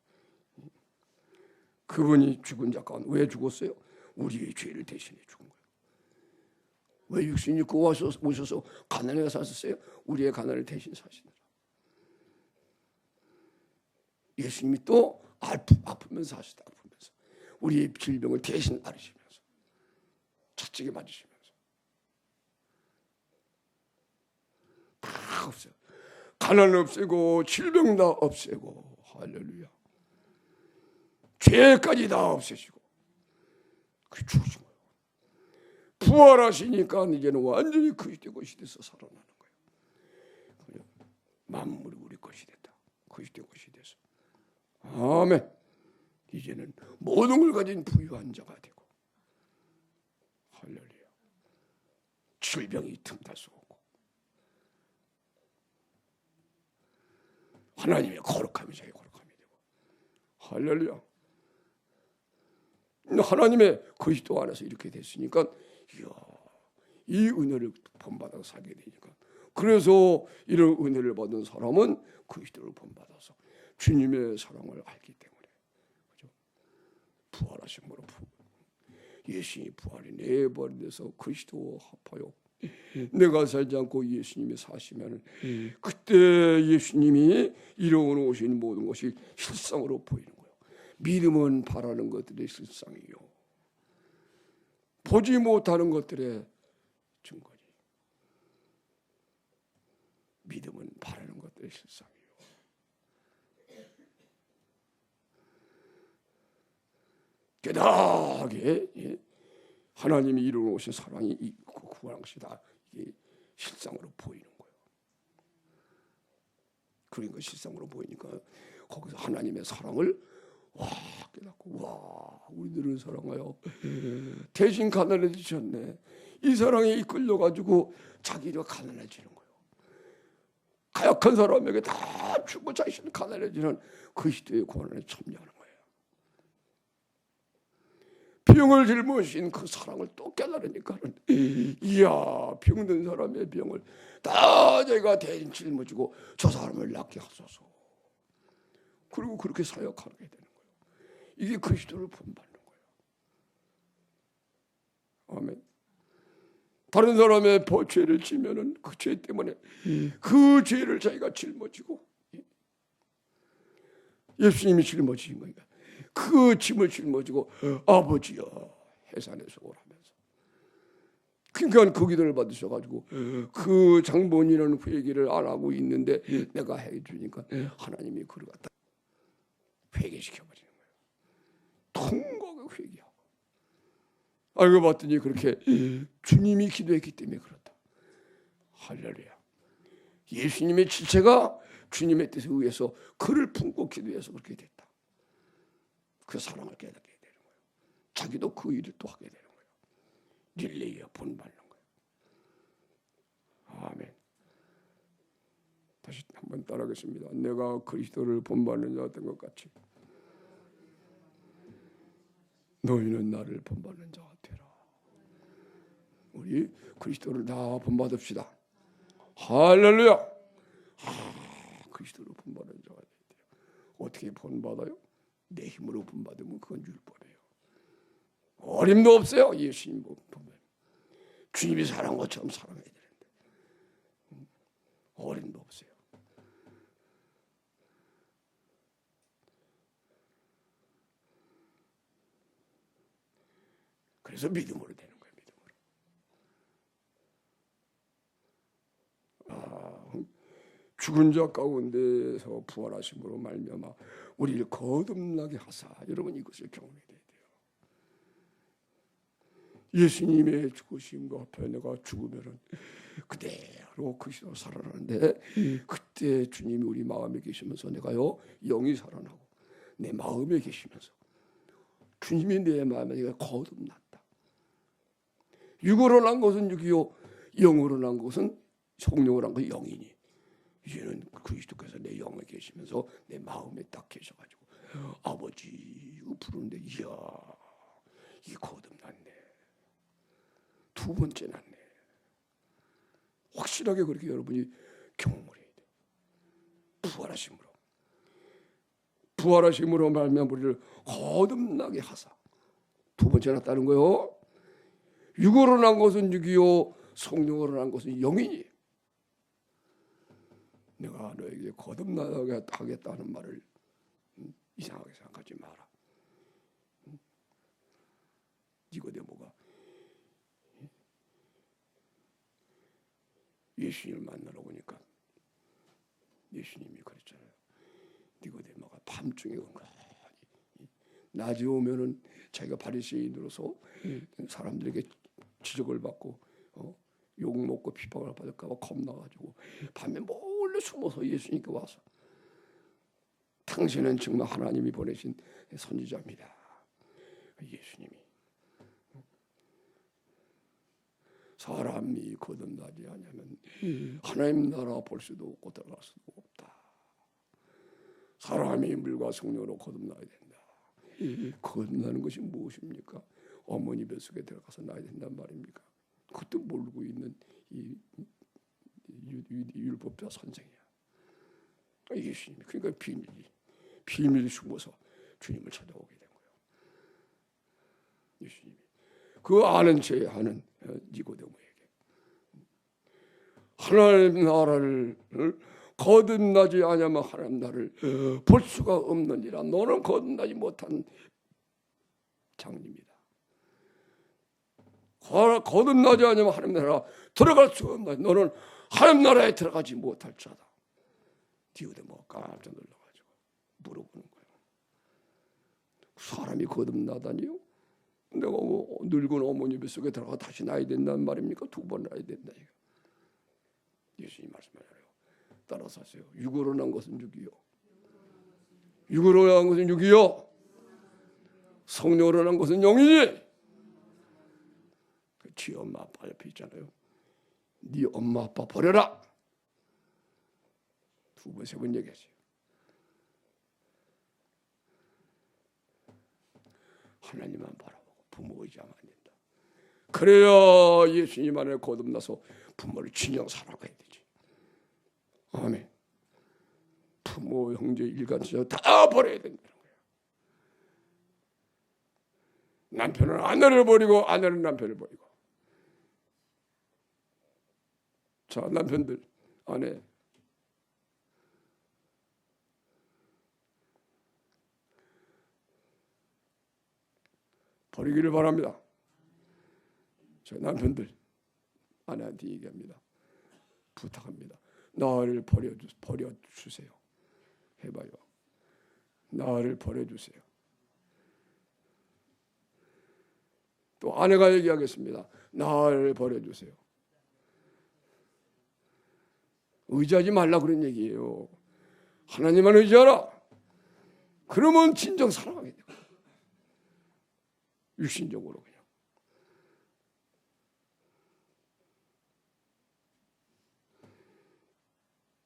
그분이 죽은 자 가운데 왜 죽었어요? 우리의 죄를 대신해 죽은 거예요. 왜 육신이 입고 오셔서 가난하게 사셨어요? 우리의 가난을 대신 사시느라. 예수님이 또 아프면서 하시다. 아프면서 우리의 질병을 대신 앓으시면서 채찍에 맞으시면서 다 없어요. 가난 없애고 질병 다 없애고, 할렐루야. 죄까지 다 없애시고 그 죽으신 거예요. 부활하시니까 이제는 완전히 그리스도의 것이 돼서 살아나는 거예요. 만물이 우리 것이 됐다. 그리스도의 것이 돼서. 아멘. 이제는 모든 걸 가진 부유한 자가 되고, 할렐루야. 질병이 틈탈 수 없고 하나님의 거룩함이 자기 거룩함이 되고, 할렐루야. 하나님의 그리스도 안에서 이렇게 됐으니까 이 은혜를 본받아서 살게 되니까, 그래서 이런 은혜를 받은 사람은 그리스도를 본받아서 주님의 사랑을 알기 때문에, 그죠? 부활하심으로 예수님이 부활이 내버려서 그리스도와 합하여 내가 살지 않고 예수님이 사시면 그때 예수님이 이루어 오신 모든 것이 실상으로 보이는 거예요. 믿음은 바라는 것들의 실상이요, 보지 못하는 것들의 증거니. 믿음은 바라는 것들의 실상이요. 깨닫게 하나님이 이루어 오신 사랑이 구원한 것이다. 이게 실상으로 보이는 거예요. 그러니까 실상으로 보이니까 거기서 하나님의 사랑을 깨닫고, 우리들을 사랑하여 대신 가난해지셨네. 이 사랑에 이끌려가지고 자기가 가난해지는 거예요. 가역한 사람에게 다 주고 자신은 가난해지는 그리스도의 고난에 참여하는 거예요. 병을 짊어진 그 사랑을 또 깨달으니까는, 이야, 병든 사람의 병을 다 내가 대신 짊어지고 저 사람을 낫게 하소서. 그리고 그렇게 사역하게 되는 거예요. 이게 그리스도를 본받는 거예요. 아멘. 다른 사람의 죄를 지면은 그 죄 때문에 그 죄를 자기가 짊어지고, 예수님이 짊어지신 거니까 그 짐을 짊어지고 아버지여 해산의 속을 하면서, 그러니까 그 기도를 받으셔가지고 그 장본인은 회개를 안 하고 있는데 내가 해주니까 하나님이 그를 갖다 회개시켜버리는 거예요. 통곡을 회개하고. 알고 봤더니 그렇게 주님이 기도했기 때문에 그렇다. 할렐루야. 예수님의 지체가 주님의 뜻에 의해서 그를 품고 기도해서 그렇게 됐다. 그 사랑을 깨닫게 되는 거예요. 자기도 그 일을 또 하게 되는 거예요. 릴레이어 본받는 거예요. 아멘. 다시 한번 따라하겠습니다. 내가 그리스도를 본받는 자 된 것 같이 너희는 나를 본받는 자가 되라. 우리 그리스도를 다 본받읍시다. 할렐루야. 그리스도를 본받는 자가 돼요. 어떻게 본받아요? 내 힘으로 본받으면 그건 율법이에요. 어림도 없어요. 예수님 보면 주님이 사랑한 것처럼 사랑해야 되는데 어림도 없어요. 그래서 믿음으로 되는 거예요. 믿음으로. 죽은 자 가운데서 부활하심으로 말미암아 우리를 거듭나게 하사. 여러분 이것을 경험해야 돼요. 예수님의 죽으심과 앞에 내가 죽으면은 그대로 그리스도로 살아나는데, 그때 주님이 우리 마음에 계시면서 내가요 영이 살아나고 내 마음에 계시면서 주님이 내 마음에 내가 거듭났다. 육으로 난 것은 육이요 영으로 난 것은 성령으로 난 것은 영이니, 이제는 그리스도께서 내 영에 계시면서 내 마음에 딱 계셔가지고 아버지 부르는데, 이야 이 거듭났네. 두 번째 났네. 확실하게 그렇게 여러분이 경험을 해야 돼요. 부활하심으로 말미암아 우리를 거듭나게 하사. 두 번째 났다는 거요. 육으로 난 것은 육이요 성령으로 난 것은 영이니, 내가 너에게 거듭나게 하겠다는 말을 이상하게 생각하지 마라. 니고데모가 예수님을 만나러 오니까 예수님이 그랬잖아요. 니고데모가 밤중에 온 거야. 낮에 오면은 자기가 바리새인으로서 사람들에게 지적을 받고 욕 먹고 비방을 받을까 봐 겁나가지고 밤에 몰래 숨어서 예수님께 와서, 당신은 정말 하나님이 보내신 선지자입니다. 예수님이 사람이 거듭나지 않으면 하나님 나라 볼 수도 없고 들어갈 수도 없다. 사람이 물과 성령으로 거듭나야 된다. 거듭나는 것이 무엇입니까? 어머니 뱃속에 들어가서 나야 된단 말입니까? 그것도 모르고 있는 이 율법자 선생이야. 예수님이 그러니까 비밀이 숨어서 주님을 찾아오게 된 거예요. 예수님이 그 아는 체 하는 니고데모에게 하나님 나라를 거듭나지 않으면 하나님 나라를 볼 수가 없느니라. 너는 거듭나지 못한 장님이다. 거듭나지 않으면 하나님 나라 들어갈 수가 없다. 너는 하나님 나라에 들어가지 못할 자다. 니고데모가 깜짝 놀라가지고 물어보는 거예요. 사람이 거듭나다니요? 내가 늙은 어머니 뱃속에 들어가 다시 나야 된다는 말입니까? 두 번 나야 된다. 예수님 말씀하잖아요. 따라서 하세요. 육으로 난 것은 육이요. 육으로 난 것은 육이요. 성령으로 난 것은 영이니. 지 엄마 아빠 옆에 있잖아요. 네 엄마 아빠 버려라. 두 번 세 번 얘기했어요. 하나님만 바라보고 부모 의지하면 안 된다. 그래야 예수님 안에 거듭나서 부모를 진정 사랑해야 되지. 아멘. 부모, 형제, 일가족 다 버려야 된다는 거예요. 남편은 아내를 버리고 아내는 남편을 버리고. 자, 남편들, 아내. 버리기를 바랍니다. 저 남편들, 아내한테 얘기합니다. 부탁합니다. 나를 버려주세요. 해봐요. 나를 버려주세요. 또 아내가 얘기하겠습니다. 나를 버려주세요. 의지하지 말라 그런 얘기예요. 하나님만 의지하라. 그러면 진정 사랑하게 돼요. 육신적으로 그냥.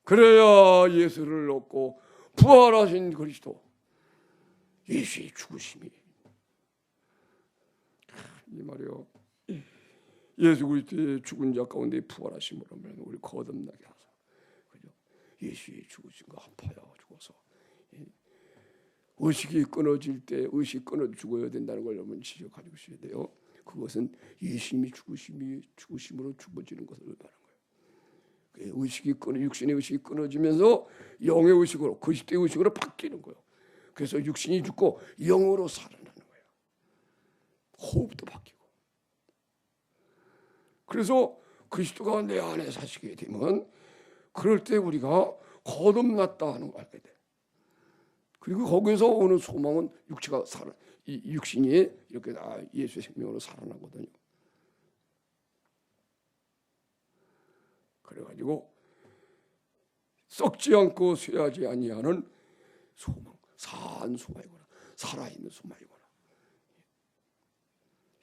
그래야 예수를 얻고 부활하신 그리스도, 예수의 죽으심이, 이 말이요, 예수 그리스도의 죽은 자 가운데 부활하심으로 우리 거듭나게 하사, 그죠? 예수의 죽으심과 합하여 죽어서 의식이 끊어질 때 의식 끊어 죽어야 된다는 걸 여러분 지적하고 있어야 돼요. 그것은 예수님이 죽으심으로 죽어지는 것을 말하는 거예요. 의식이 육신의 의식이 끊어지면서 영의 의식으로, 그리스도의 의식으로 바뀌는 거예요. 그래서 육신이 죽고 영으로 살아나는 거예요. 호흡도 바뀌고. 그래서 그리스도가 내 안에 사시게 되면 그럴 때 우리가 거듭났다 하는 걸 알게 돼. 그리고 거기서 오는 소망은 육체가 이 육신이 이렇게 예수의 생명으로 살아나거든요. 그래가지고 썩지 않고 쇠하지 아니하는 소망, 산 소망이구나, 살아있는 소망이구나.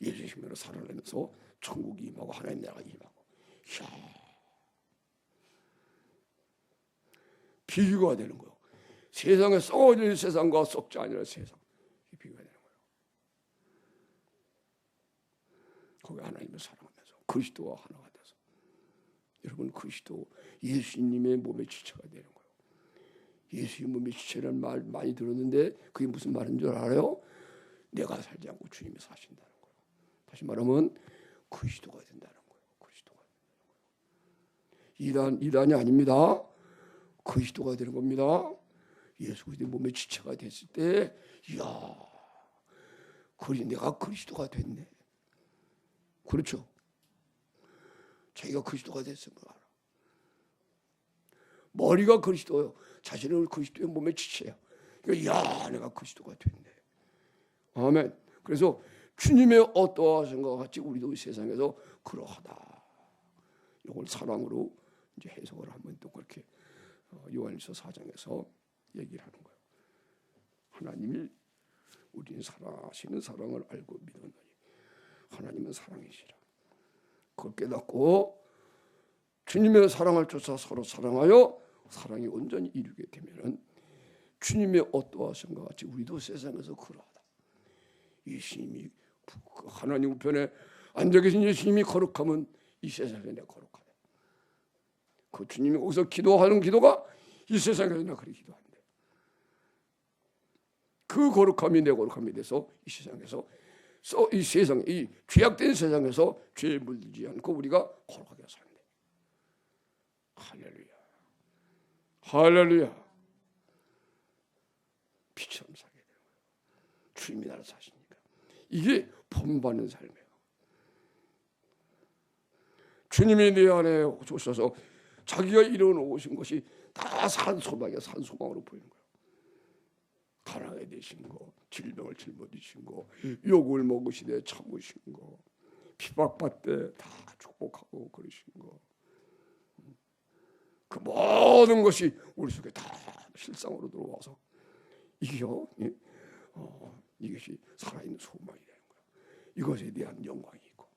예수의 생명으로 살아나면서 천국이 임하고 하나님 나라가 임하고, 비교가 되는 거예요. 세상에 썩어질 세상과 썩지 않을 세상, 이 비교가 되는 거예요. 거기 하나님을 사랑하면서 그리스도와 하나가 돼서, 여러분 그리스도 예수님의 몸의 지체가 되는 거예요. 예수의 몸의 지체라는 말 많이 들었는데 그게 무슨 말인 줄 알아요? 내가 살지 않고 주님이 사신다는 거예요. 다시 말하면 그리스도가 된다는 거예요. 그리스도가 된다는 거예요. 이단이 아닙니다. 그리스도가 되는 겁니다. 예수 그리스도의 몸의 지체가 됐을 때, 이야, 내가 그리스도가 됐네. 그렇죠? 자기가 그리스도가 됐으면 알아. 머리가 그리스도예요. 자신은 그리스도의 몸의 지체야. 그러니까, 야, 내가 그리스도가 됐네. 아멘. 그래서 주님의 어떠하신가 같이 우리도 세상에서 그러하다. 이걸 사랑으로 이제 해석을 하면 또 그렇게 요한일서 4장에서 얘기를 하는 거예요. 하나님이 우리는 사랑하시는 사랑을 알고 믿었느니 하나님은 사랑이시라. 그걸 깨닫고 주님의 사랑을 쫓아 서로 사랑하여 사랑이 온전히 이루게 되면은 주님의 어떠하신가 같이 우리도 세상에서 그러하다. 예수님이 하나님 우편에 앉아 계신 예수님이 거룩하면 이 세상에 내가 거룩하다. 그 주님이 거기서 기도하는 기도가 이 세상에서 내가 그렇게 기도한다. 그 거룩함이 내 거룩함이 돼서 이 세상에서 이 세상, 이 죄악된 세상에서 죄에 물들지 않고 우리가 거룩하게 산다. 할렐루야, 할렐루야. 피처럼 살게 되는 거예요. 주님이 나를 사시니까 이게 본받는 삶이에요. 주님이 내 안에 오셔서 자기가 이뤄놓으신 것이 다 산소망이야. 산소망으로 보이는 거예요. 가난하게 되신 거, 질병을 짊어지신 거, 욕을 먹으시되 참으신 거, 핍박받되 다 축복하고 그러신 거, 그 모든 것이 우리 속에 다 실상으로 들어와서 이게요, 이것이 살아있는 소망이 되는 거예요. 이것에 대한 영광이 있고.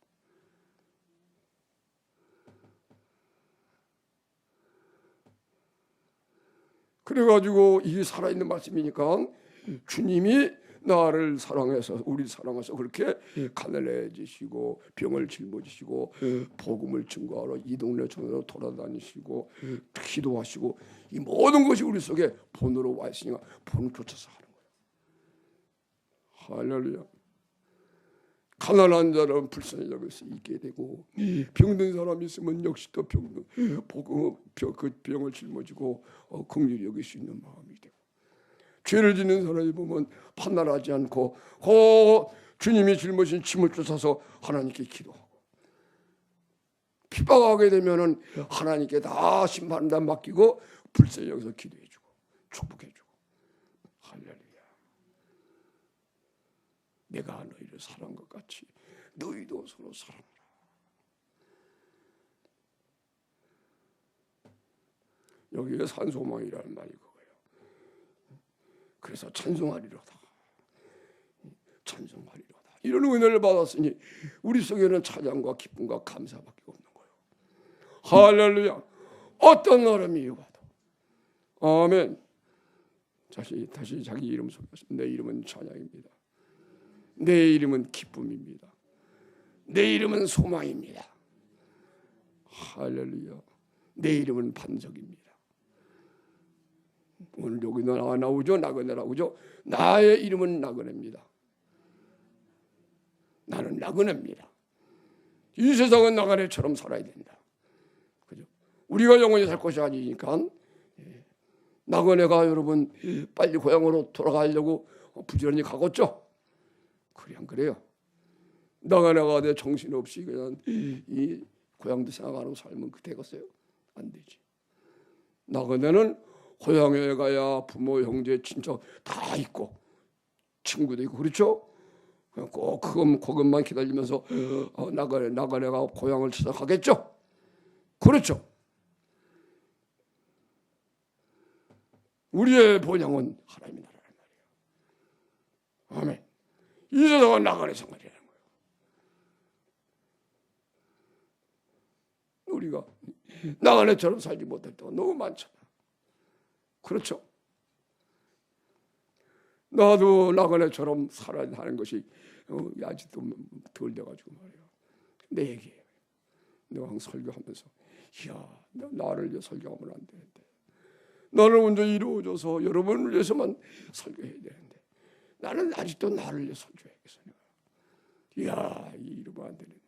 그래가지고 이게 살아있는 말씀이니까 주님이 나를 사랑해서 우리 사랑해서 그렇게 가난해지시고 병을 짊어지시고 복음을 증거하러 이 동네 저 동네 돌아다니시고 기도하시고 이 모든 것이 우리 속에 본으로 와 있으니까 본을 쫓아서 하는 거예요. 할렐루야. 가난한 자는 불쌍히 여길 수 있게 되고 병든 사람이 있으면 역시 또 복음 그 병을 짊어지고 긍휼히 여길 수 있는 마음이 되고 죄를 짓는 사람이 보면 판단하지 않고 주님이 짊어진 짐을 쫓아서 하나님께 기도하고 핍박하게 되면은 하나님께 다 심판단 맡기고 불쌍히 여기서 기도해주고 축복해주고 할렐루야. 내가 너희를 사랑한 것 같이 너희도 서로 사랑하라. 여기에 산소망이라는 말이 그거예요. 그래서 찬송하리로다. 찬송하리로다. 이런 은혜를 받았으니 우리 속에는 찬양과 기쁨과 감사밖에 없는 거예요. 할렐루야. 어떤 사람이 와도 아멘. 다시 자기 이름 소개하십니다. 내 이름은 찬양입니다. 내 이름은 기쁨입니다. 내 이름은 소망입니다. 할렐루야. 내 이름은 반석입니다. 오늘 여기 나오죠? 나그네 나오죠? 나의 이름은 나그네입니다. 나는 나그네입니다. 이 세상은 나그네처럼 살아야 된다. 그죠? 우리가 영원히 살 것이 아니니까 나그네가 여러분 빨리 고향으로 돌아가려고 부지런히 가겠죠? 그래 안 그래요? 나그네가 내 정신없이 그냥 이 고향도 생각하고 살면 그 되겠어요? 안 되지. 나그네는 고향에 가야 부모, 형제, 친척 다 있고 친구도 있고 그렇죠? 그냥 꼭 그것만 기다리면서 나그네가 고향을 찾아가겠죠? 그렇죠? 우리의 본향은 하나님의 나라란 말이에요. 아멘. 이 세상은 나그네 생활이라는 거예요. 우리가 나그네처럼 살지 못할 때가 너무 많잖아. 그렇죠? 나도 나그네처럼 살아야 하는 것이 아직도 덜 돼가지고 말이야. 내 얘기예요. 내가 항상 설교하면서 이야 나를 위해 설교하면 안 되는데 나를 먼저 이루어줘서 여러분을 위해서만 설교해야 되는데 나는 아직도 나를 위해 설교해야겠어. 이야 이러면 안 되는데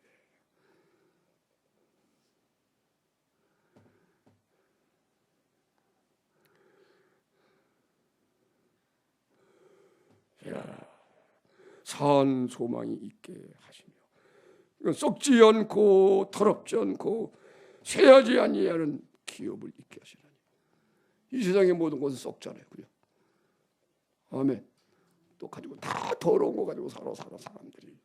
산 소망이 있게 하시며 썩지 않고 더럽지 않고 쇠하지 아니하는 기업을 있게 하시라니. 이 세상의 모든 것은 썩잖아요. 그죠? 아멘. 또 가지고 다 더러운 거 가지고 살아 사람들이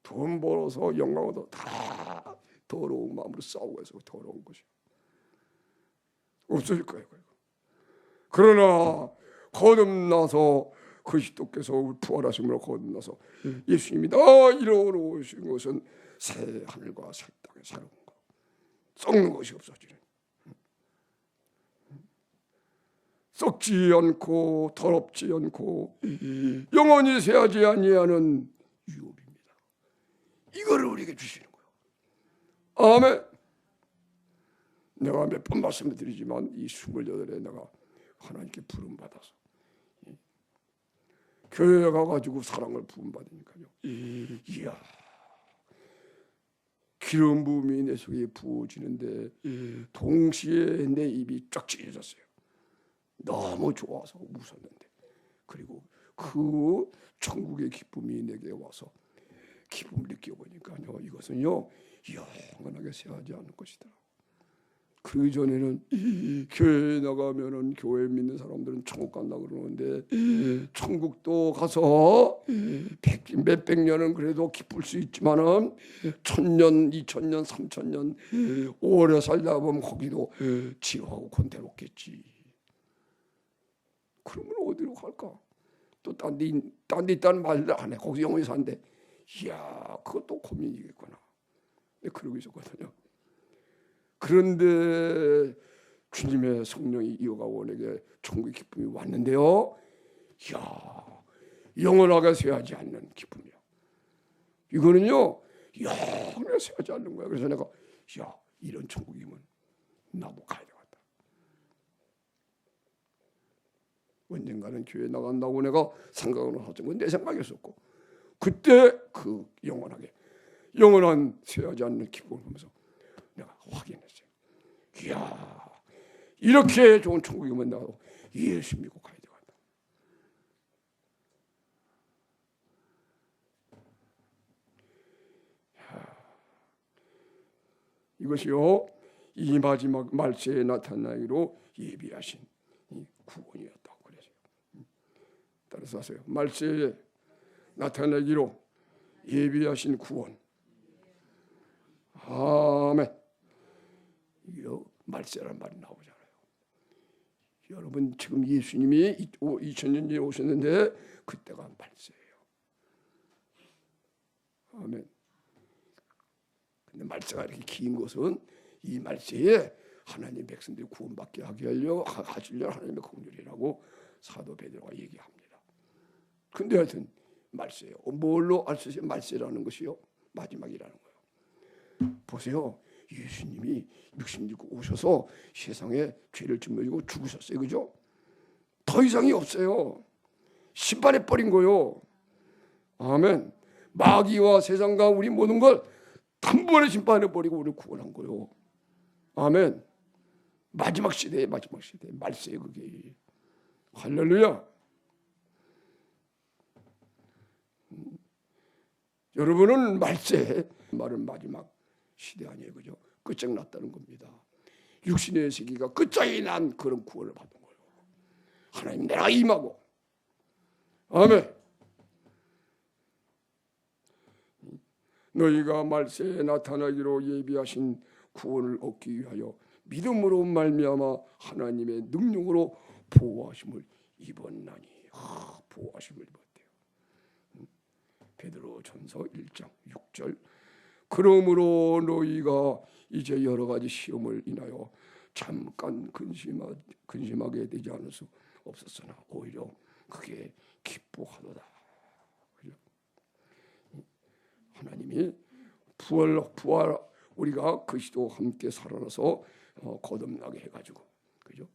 돈 벌어서 영광 얻어 다 더러운 마음으로 싸우고 해서 더러운 것이 없어질 거예요. 그러나 거듭나서 그리스도께서 부활하심으로 거듭나서 예수님이 나 이루어오신 것은 새 하늘과 새 땅의 새로운 것 썩는 것이 없어지는 썩지 않고 더럽지 않고 영원히 쇠하지 아니하는 유업입니다. 이거를 우리에게 주시는 거예요. 아멘. 내가 몇 번 말씀을 드리지만 이 28에 내가 하나님께 부름받아서 교회에 가가지고 사랑을 부음받으니까요. 이야 기름 부음이 내 속에 부어지는데 동시에 내 입이 쫙 찢어졌어요. 너무 좋아서 웃었는데 그리고 그 천국의 기쁨이 내게 와서 기쁨을 느껴보니까요. 이것은요 영원하게 쇠하지 않을 것이다. 그 전에는 교회에 나가면은 교회 믿는 사람들은 천국 간다 그러는데 천국도 가서 몇백 년은 그래도 기쁠 수 있지만은 1000년, 2000년, 3000년 오래 살다 보면 거기도 지루하고 권태롭겠지. 그러면 어디로 갈까? 또 딴 데 있다는 말도 안 해. 거기서 영원히 산대. 이야, 그것도 고민이겠구나. 그러고 있었거든요. 그런데 주님의 성령이 이어가고 내게 천국의 기쁨이 왔는데요. 이야, 영원하게 쇠하지 않는 기쁨이야. 이거는요 영원히 쇠하지 않는 거야. 그래서 내가 야 이런 천국이면 나도 가야 되겠다. 언젠가는 교회 나간다고 내가 생각을 하던 건 내 생각이었었고, 그때 그 영원한 쇠하지 않는 기쁨을 보면서 내가 확인했어요. 이야 이렇게 좋은 천국이면 나도 예수 믿고 가야 되겠다. 이것이요 이 마지막 말세에 나타나기로 예비하신 이 구원이었다고 그랬어요. 따라서 하세요. 말세에 나타나기로 예비하신 구원. 아멘. 이거 말세라는 말이 나오잖아요. 여러분 지금 예수님이 2000년 전에 오셨는데 그때가 말세예요. 아멘. 근데 말세가 이렇게 긴 것은 이 말세에 하나님 백성들이 구원받게 하시려 하나님의 긍휼이라고 사도 베드로가 얘기합니다. 근데 하여튼 말세예요. 뭘로 알 수 있어요? 말세라는 것이요 마지막이라는 거예요. 보세요. 예수님이 육신 입고 오셔서 세상에 죄를 짊어지고 죽으셨어요. 그죠? 더 이상이 없어요. 심판해 버린 거요. 아멘. 마귀와 세상과 우리 모든 걸 단번에 심판해 버리고 우리를 구원한 거요. 아멘. 마지막 시대에 말세에 그게. 할렐루야. 여러분은 말세 말은 마지막 시대 아니에요. 그죠? 끝장났다는 겁니다. 육신의 세계가 끝장이 난 그런 구원을 받은 거예요. 하나님 내가 임하고. 아멘. 너희가 말세에 나타나기로 예비하신 구원을 얻기 위하여 믿음으로 말미암아 하나님의 능력으로 보호하심을 입었나니. 보호하심을 입었대요. 베드로전서 1장 6절. 그러므로 너희가 이제 여러 가지 시험을 인하여 잠깐 근심하게 되지 않을 수 없었으나 오히려 그게 기뻐하도다. 하나님이 부활 우리가 그리스도와 함께 살아나서 거듭나게 해가지고, 그죠?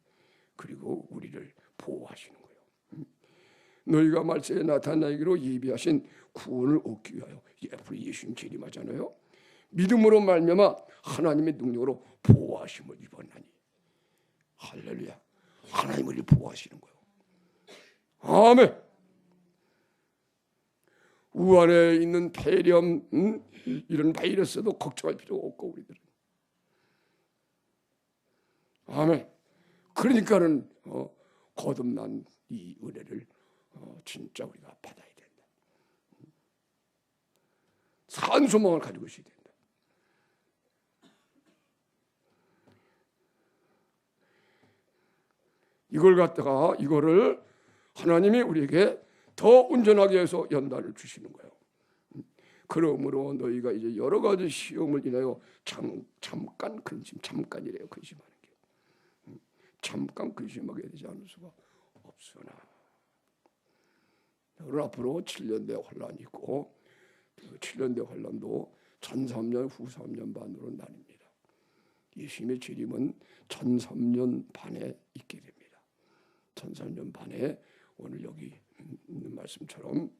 그리고 우리를 보호하시는 거예요. 너희가 말세에 나타나기로 예비하신 구원을 얻기 위하여, 앞으로 예수님 재림하잖아요. 믿음으로 말미암아 하나님의 능력으로 보호하심을 입었나니. 할렐루야. 하나님을 보호하시는 거예요. 아멘. 우한에 있는 폐렴 이런 바이러스도 걱정할 필요가 없고 우리들은. 아멘. 그러니까는 거듭난 이 은혜를 진짜 우리가 받아야 된다. 산 소망을 가지고 있어야 된다. 이거를 하나님이 우리에게 더 온전하게 해서 연단을 주시는 거예요. 그러므로 너희가 이제 여러 가지 시험을 인하여 잠깐 잠깐이래요. 근심하는 게. 잠깐 근심하게 되지 않을 수가 없으나. 여러분 앞으로 7년대 환란이 있고, 그 7년대 환란도 전 3년 후 3년 반으로 나뉩니다. 예수님의 재림은 전 3년 반에 있게 됩니다. 전 3년 반에 오늘 여기 있는 말씀처럼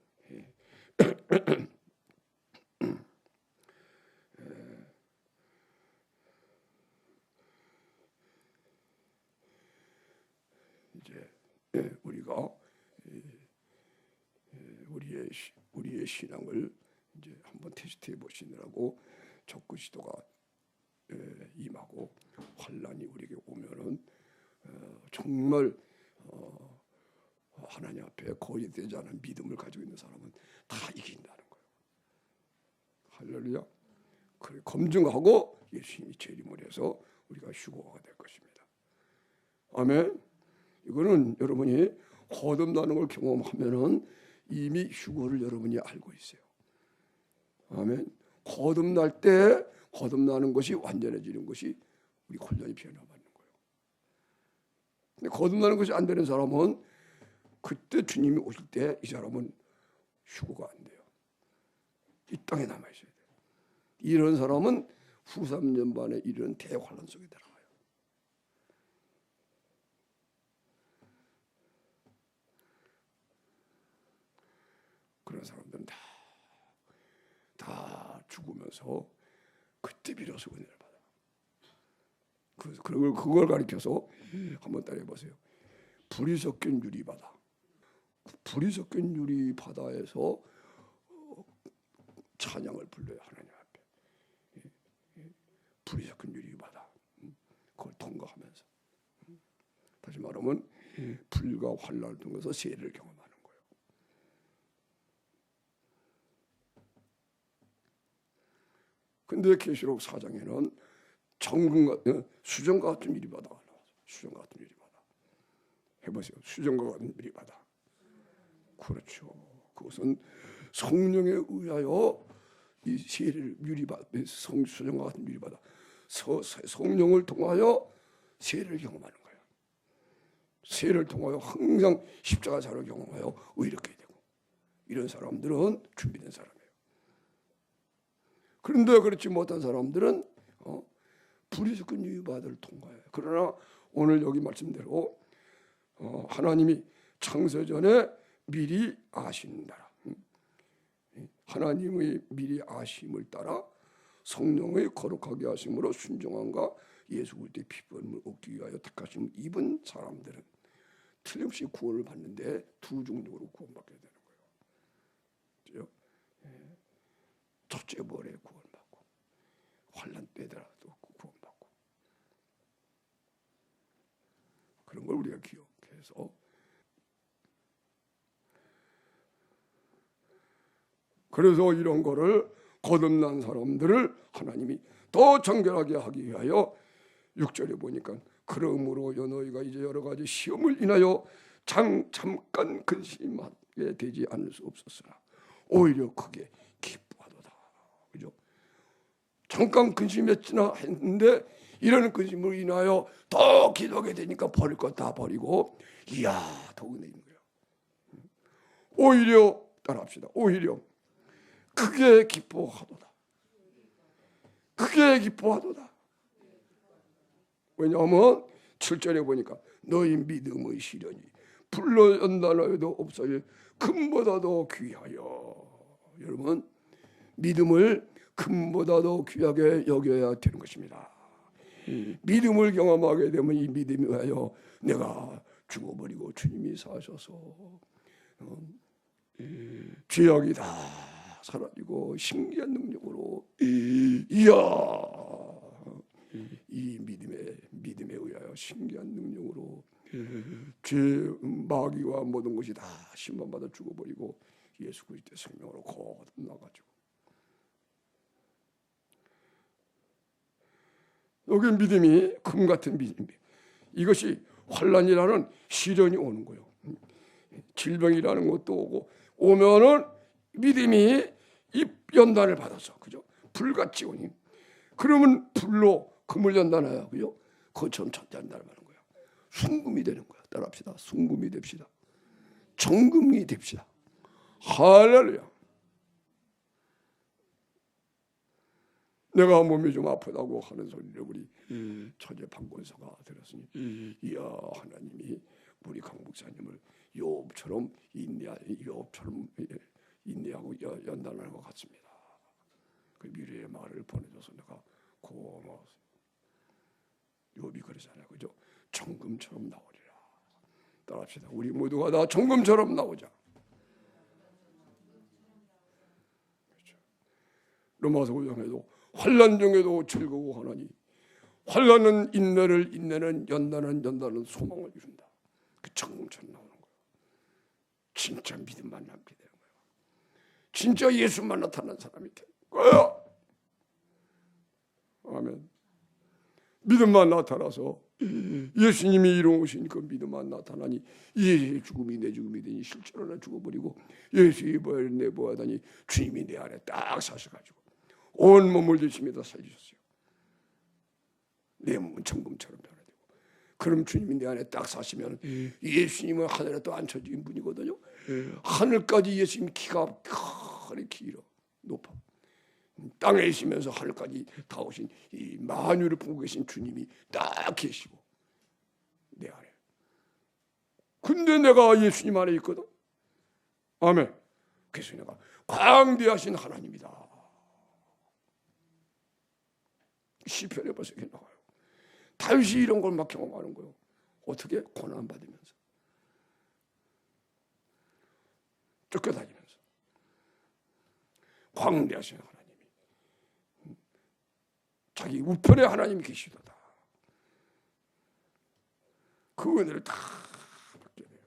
이제 우리가 우리의 신앙을 이제 한번 테스트해 보시느라고 적그리스도가 임하고 환란이 우리에게 오면은 정말 하나님 앞에 거짓되지 않은 믿음을 가지고 있는 사람은 다 이긴다는 거예요. 할렐루야. 그래 검증하고 예수님이 재림을 해서 우리가 휴거가 될 것입니다. 아멘. 이거는 여러분이 거듭나는 걸 경험하면은 이미 휴거를 여러분이 알고 있어요. 아멘. 거듭날 때 거듭나는 것이 완전해지는 것이 우리 혼란이 변화받는 거예요. 근데 거듭나는 것이 안 되는 사람은 그때 주님이 오실 때 이 사람은 휴거가 안 돼요. 이 땅에 남아 있어야 돼요. 이런 사람은 후 3년 반에 이런 대환란 속에 들어가요. 그런 사람들은 다 죽으면서 그때 비로소 은혜를 받아. 그걸 가리켜서 한번 따라해 보세요. 불이 섞인 유리바다. 불이 섞인 유리바다에서 찬양을 불러요. 하나님 앞에. 불이 섞인 유리바다. 그걸 통과하면서. 다시 말하면 불과 환난을 통해서 세례를 경험하는 거예요. 근데 계시록 4장에는 수정과 같은 유리바다가 나와요. 수정과 같은 유리바다. 해보세요. 수정과 같은 유리바다. 그렇죠. 그것은 성령에 의하여 이 세례를 수정과 같은 유리바다. 성령을 통하여 세례를 경험하는 거예요. 세례를 통하여 항상 십자가 자를 경험하여 의롭게 되고, 이런 사람들은 준비된 사람이에요. 그런데 그렇지 못한 사람들은 불이 섞인 유리바다를 통과해요. 그러나 오늘 여기 말씀대로 하나님이 창세전에 미리 아신다. 하나님의 미리 아심을 따라 성령의 거룩하게 하심으로 순종함과 예수 그리스도의 피부름을 얻기 위하여 택하심을 입은 사람들은 틀림없이 구원을 받는데 두 종류로 구원받게 되는 거예요. 첫째 벌에 구원받고 환난 때더라도 구원받고, 그런 걸 우리가 기억해서, 그래서 이런 거를 거듭난 사람들을 하나님이 더 정결하게 하기 위하여 6절에 보니까 그러므로 너희가 이제 여러 가지 시험을 인하여 잠깐 근심하게 되지 않을 수 없었으나 오히려 크게 기뻐하도다. 그죠? 잠깐 근심했지나 했는데 이런 근심으로 인하여 더 기도하게 되니까 버릴 것 다 버리고, 이야, 더 은혜인 거예요. 오히려 따라합시다. 오히려 크게 기뻐하도다. 크게 기뻐하도다. 왜냐하면 7절에 보니까 너희 믿음의 시련이 불로 연단하여도 없어질 금보다도 귀하여. 여러분, 믿음을 금보다도 귀하게 여겨야 되는 것입니다. 믿음을 경험하게 되면 이 믿음이 하여 내가 죽어버리고 주님이 사셔서 죄악이 다 사라지고 신기한 능력으로, 이야, 이 믿음에 의하여 신기한 능력으로 죄 마귀와 모든 것이 다 심판받아 죽어버리고 예수 그리스도의 생명으로 거듭나가지고, 여기 믿음이 금 같은 믿음이, 이것이 환난이라는 시련이 오는 거예요. 질병이라는 것도 오고, 오면은 믿음이 이 연단을 받아서, 그죠? 불같이 오니, 그러면 불로 금을 연단해요, 그죠? 그것처럼 연단을 받는 거야. 순금이 되는 거야. 따라합시다. 순금이 됩시다. 정금이 됩시다. 할렐루야. 내가 몸이 좀 아프다고 하는 소리를 우리 처제 방권서가 들었으니, 이야, 하나님이 우리 강 목사님을 욥처럼 인내하고 연단하는 것 같습니다. 그 미래의 말을 보내줘서 내가 고마웠어요. 욥이 그러잖아요, 그죠? 정금처럼 나오리라. 따라합시다. 우리 모두가 다 정금처럼 나오자. 그렇죠. 로마서 5장에도 환난 중에도 즐거워 하나니, 환난은 인내를, 인내는 연단은 소망을 이룬다. 그 정금처럼 나오는 거예요. 진짜 믿음만 남게 되는 거예요. 진짜 예수만 나타난 사람이 되는 거예요. 아멘. 믿음만 나타나서 예수님이 이루신 그 믿음만 나타나니 예수의 죽음이 내 죽음이 되니 실제로 나 죽어버리고 예수의 부활을 내보하다니 주님이 내 안에 딱 사셔가지고 온 몸을 주심에다 살리셨어요. 내 몸은 정금처럼 변화되고, 그럼 주님이 내 안에 딱 사시면 예수님은 하늘에 또 앉혀진 분이거든요. 하늘까지 예수님 키가 크게 길어 높아. 땅에 있으면서 하늘까지 닿으신 이 만유를 보고 계신 주님이 딱 계시고 내 안에. 근데 내가 예수님 안에 있거든. 아멘. 그래서 내가 광대하신 하나님이다. 시편에 벌써 이렇게 나와요. 다윗이 이런 걸 막 경험하는 거예요. 어떻게? 고난 받으면서, 쫓겨다니면서. 광대하신 하나님이, 자기 우편에 하나님이 계시도다. 그 은혜를 다 받게 돼요.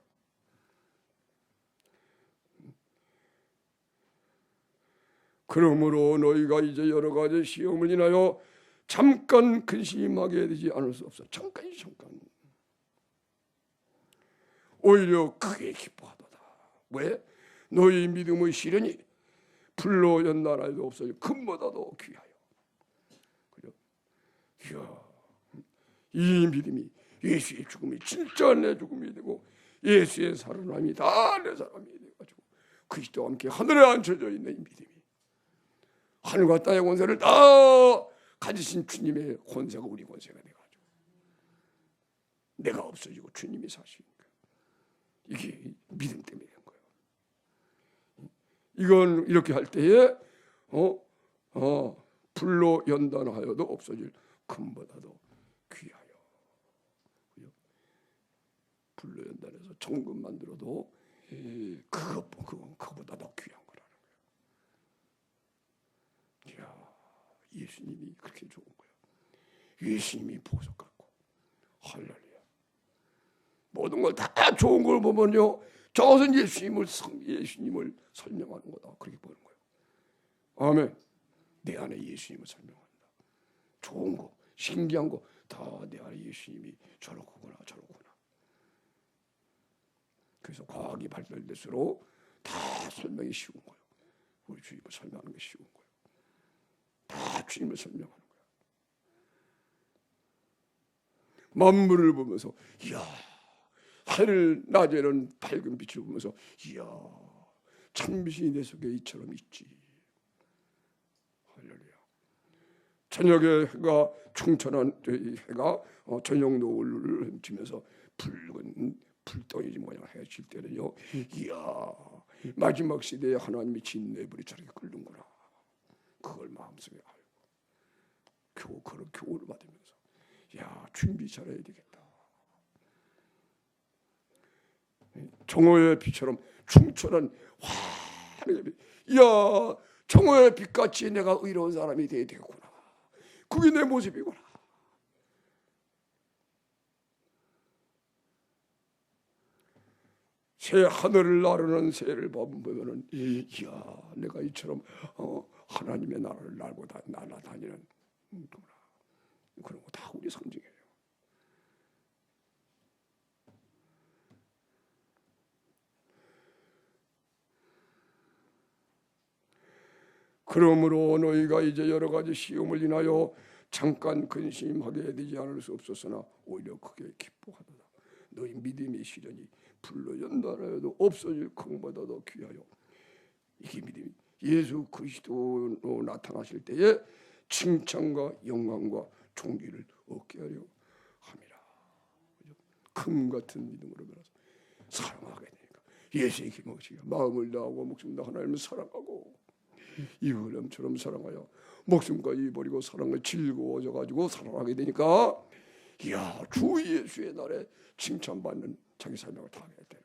그러므로 너희가 이제 여러 가지 시험을 인하여 잠깐 근심하게 되지 않을 수 없어. 잠깐. 오히려 크게 기뻐하도다. 왜? 너희 믿음의 시련이 불로 연단하여도 없어져 금보다도 귀하여. 그죠? 이야, 이 믿음이 예수의 죽음이 진짜 내 죽음이 되고 예수의 살아남이 다 내 사람이 돼가지고 그리스도와 함께 하늘에 앉혀져 있는 이 믿음이, 하늘과 땅의 권세를 다 가지신 주님의 권세가 우리 권세가 돼가지고 내가 없어지고 주님이 사시니까 이게 믿음 때문에 된 거예요. 이건 이렇게 할 때에 불로 연단하여도 없어질 금보다도 귀하여. 불로 연단해서 정금 만들어도 그것보다 더 귀한 거라는 거예요. 이야, 예수님이 그렇게 좋은 거예요. 예수님이 보석 같고, 할렐루야. 모든 걸 다 좋은 걸 보면요, 저것은 예수님을 설명하는 거다. 그렇게 보는 거예요. 아멘. 내 안에 예수님을 설명한다. 좋은 거, 신기한 거 다 내 안에 예수님이 저렇구나. 그래서 과학이 발달될수록 다 설명이 쉬운 거예요. 우리 주님을 설명하는 게 쉬운 거예요. 다 주님을 설명하는 거예요. 만물을 보면서 이야, 하늘 낮에는 밝은 빛을 보면서 이야, 참빛이 내 속에 이처럼 있지. 할렐루야. 저녁에 해가 충천한 해가 저녁 노을을 훔치면서 붉은 불덩이 모양 해질 때는요, 이야, 마지막 시대에 하나님이 진 내불이 저렇게 끓는구나. 그걸 마음속에 알고 그런 교훈을 받으면서 야, 준비 잘해야 되겠다. 정오의 빛처럼 충천한 환하게 빛. 이야, 정오의 빛같이 내가 의로운 사람이 되어야 되겠구나. 그게 내 모습이구나. 새 하늘을 나르는 새를 보면은 이야, 내가 이처럼 하나님의 나라를 날고 날아다니는 그런 거 다 우리 상징이에요. 그러므로 너희가 이제 여러 가지 시험을 인하여 잠깐 근심하게 되지 않을 수 없었으나 오히려 크게 기뻐하도다. 너희 믿음의 시련이 불로 연단하여도 없어질 금보다 더 귀하여. 이게 믿음이 예수 그리스도로 나타나실 때에 칭찬과 영광과 존귀를 얻게 하려 함이라. 금 같은 믿음으로 변해서 사랑하게 되니까 예수의 기목시가 마음을 다하고 목숨 다 하나님을 사랑하고 이브람처럼 사랑하여 목숨까지 버리고 사랑을 즐거워져 가지고 사랑하게 되니까 이야, 주 예수의 날에 칭찬받는 자기 삶을 다 하게 되는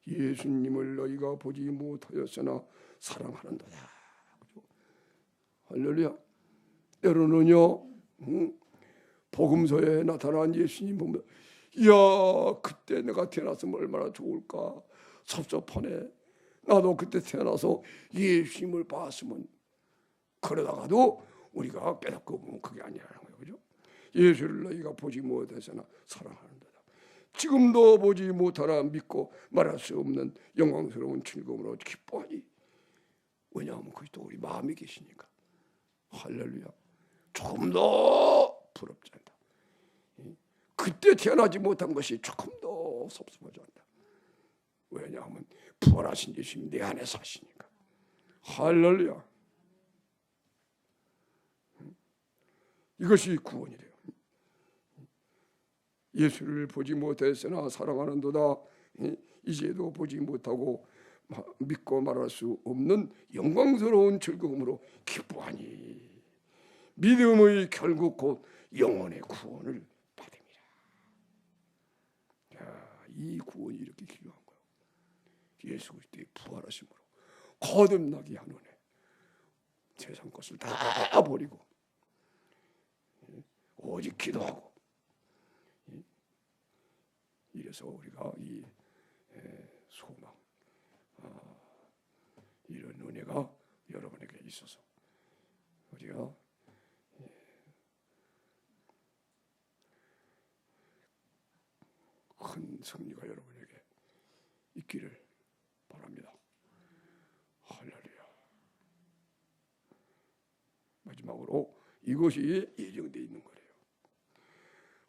거예요. 예수님을 너희가 보지 못하였으나 사랑하는도다. 할렐루야. 때로는요, 복음서에 나타난 예수님 보면 이야, 그때 내가 태어났으면 얼마나 좋을까. 섭섭하네. 나도 그때 태어나서 예수님을 봤으면. 그러다가도 우리가 깨닫고 보면 그게 아니라는 거예요. 그죠? 예수를 너희가 보지 못해서나 사랑하는도다. 지금도 보지 못하나 믿고 말할 수 없는 영광스러운 즐거움으로 기뻐하니. 왜냐하면 그리스도 우리 마음에 계시니까. 할렐루야. 조금 더 부럽지 않다. 그때 태어나지 못한 것이 조금 더 섭섭하지 않다. 왜냐하면 부활하신 예수님이 내 안에 사시니까. 할렐루야. 이것이 구원이래요. 예수를 보지 못했으나 사랑하는도다. 이제도 보지 못하고 믿고 말할 수 없는 영광스러운 즐거움으로 기뻐하니 믿음의 결국 곧 영혼의 구원을 받음이라. 야, 이 구원이 이렇게 귀한 거예요. 예수 그리스도의 부활하심으로 거듭나게 하노니 세상 것을 다 버리고 오직 기도하고, 이래서 우리가 이 소망, 이런 은혜가 여러분에게 있어서 우리가 큰 승리가 여러분에게 있기를 바랍니다. 할렐루야. 마지막으로 이것이 예정되어 있는 거예요.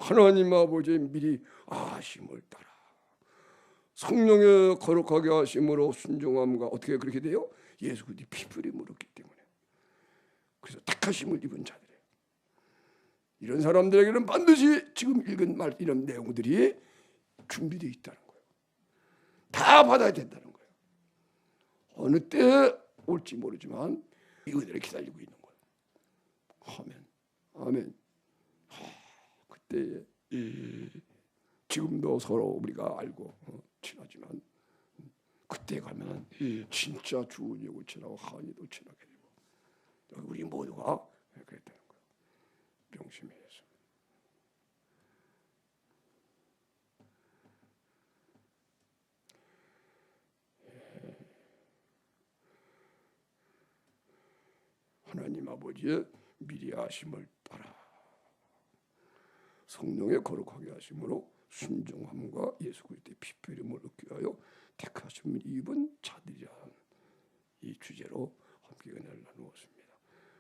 하나님 아버지의 미리 아심을 따라 성령의 거룩하게 하심으로 순종함과 어떻게 그렇게 돼요? 예수 그리스도의 피부를 물었기 때문에. 그래서 택하심을 입은 자들이에요. 이런 사람들에게는 반드시 지금 읽은 말 이런 내용들이 준비되어 있다는 거예요. 다 받아야 된다는 거예요. 어느 때 올지 모르지만 이 은혜를 기다리고 있는 거예요. 아멘. 아멘. 그때 지금도 서로 우리가 알고 친하지만 그때 가면 진짜 주은 영을 친하고 한이도 친하게 되고 우리 모두가 그랬다는 거예요. 명심해서. 하나님 아버지의 미리 아심을 따라 성령의 거룩하게 하심으로 순종함과 예수 그리스도의 피표 이름을 얻기 위하여 택하심을 입은 자들이라는 이 주제로 함께 은혜를 나누었습니다.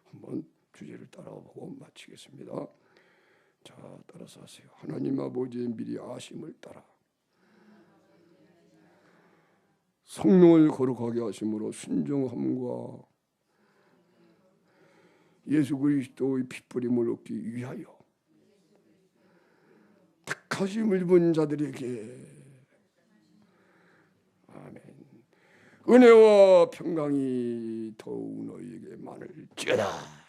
한번 주제를 따라보고 마치겠습니다. 자, 따라서 하세요. 하나님 아버지의 미리 아심을 따라 성령을 거룩하게 하심으로 순종함과 예수 그리스도의 핏부림을 얻기 위하여 택하심을 입은 자들에게 아멘. 은혜와 평강이 더욱 너희에게 많을지어다.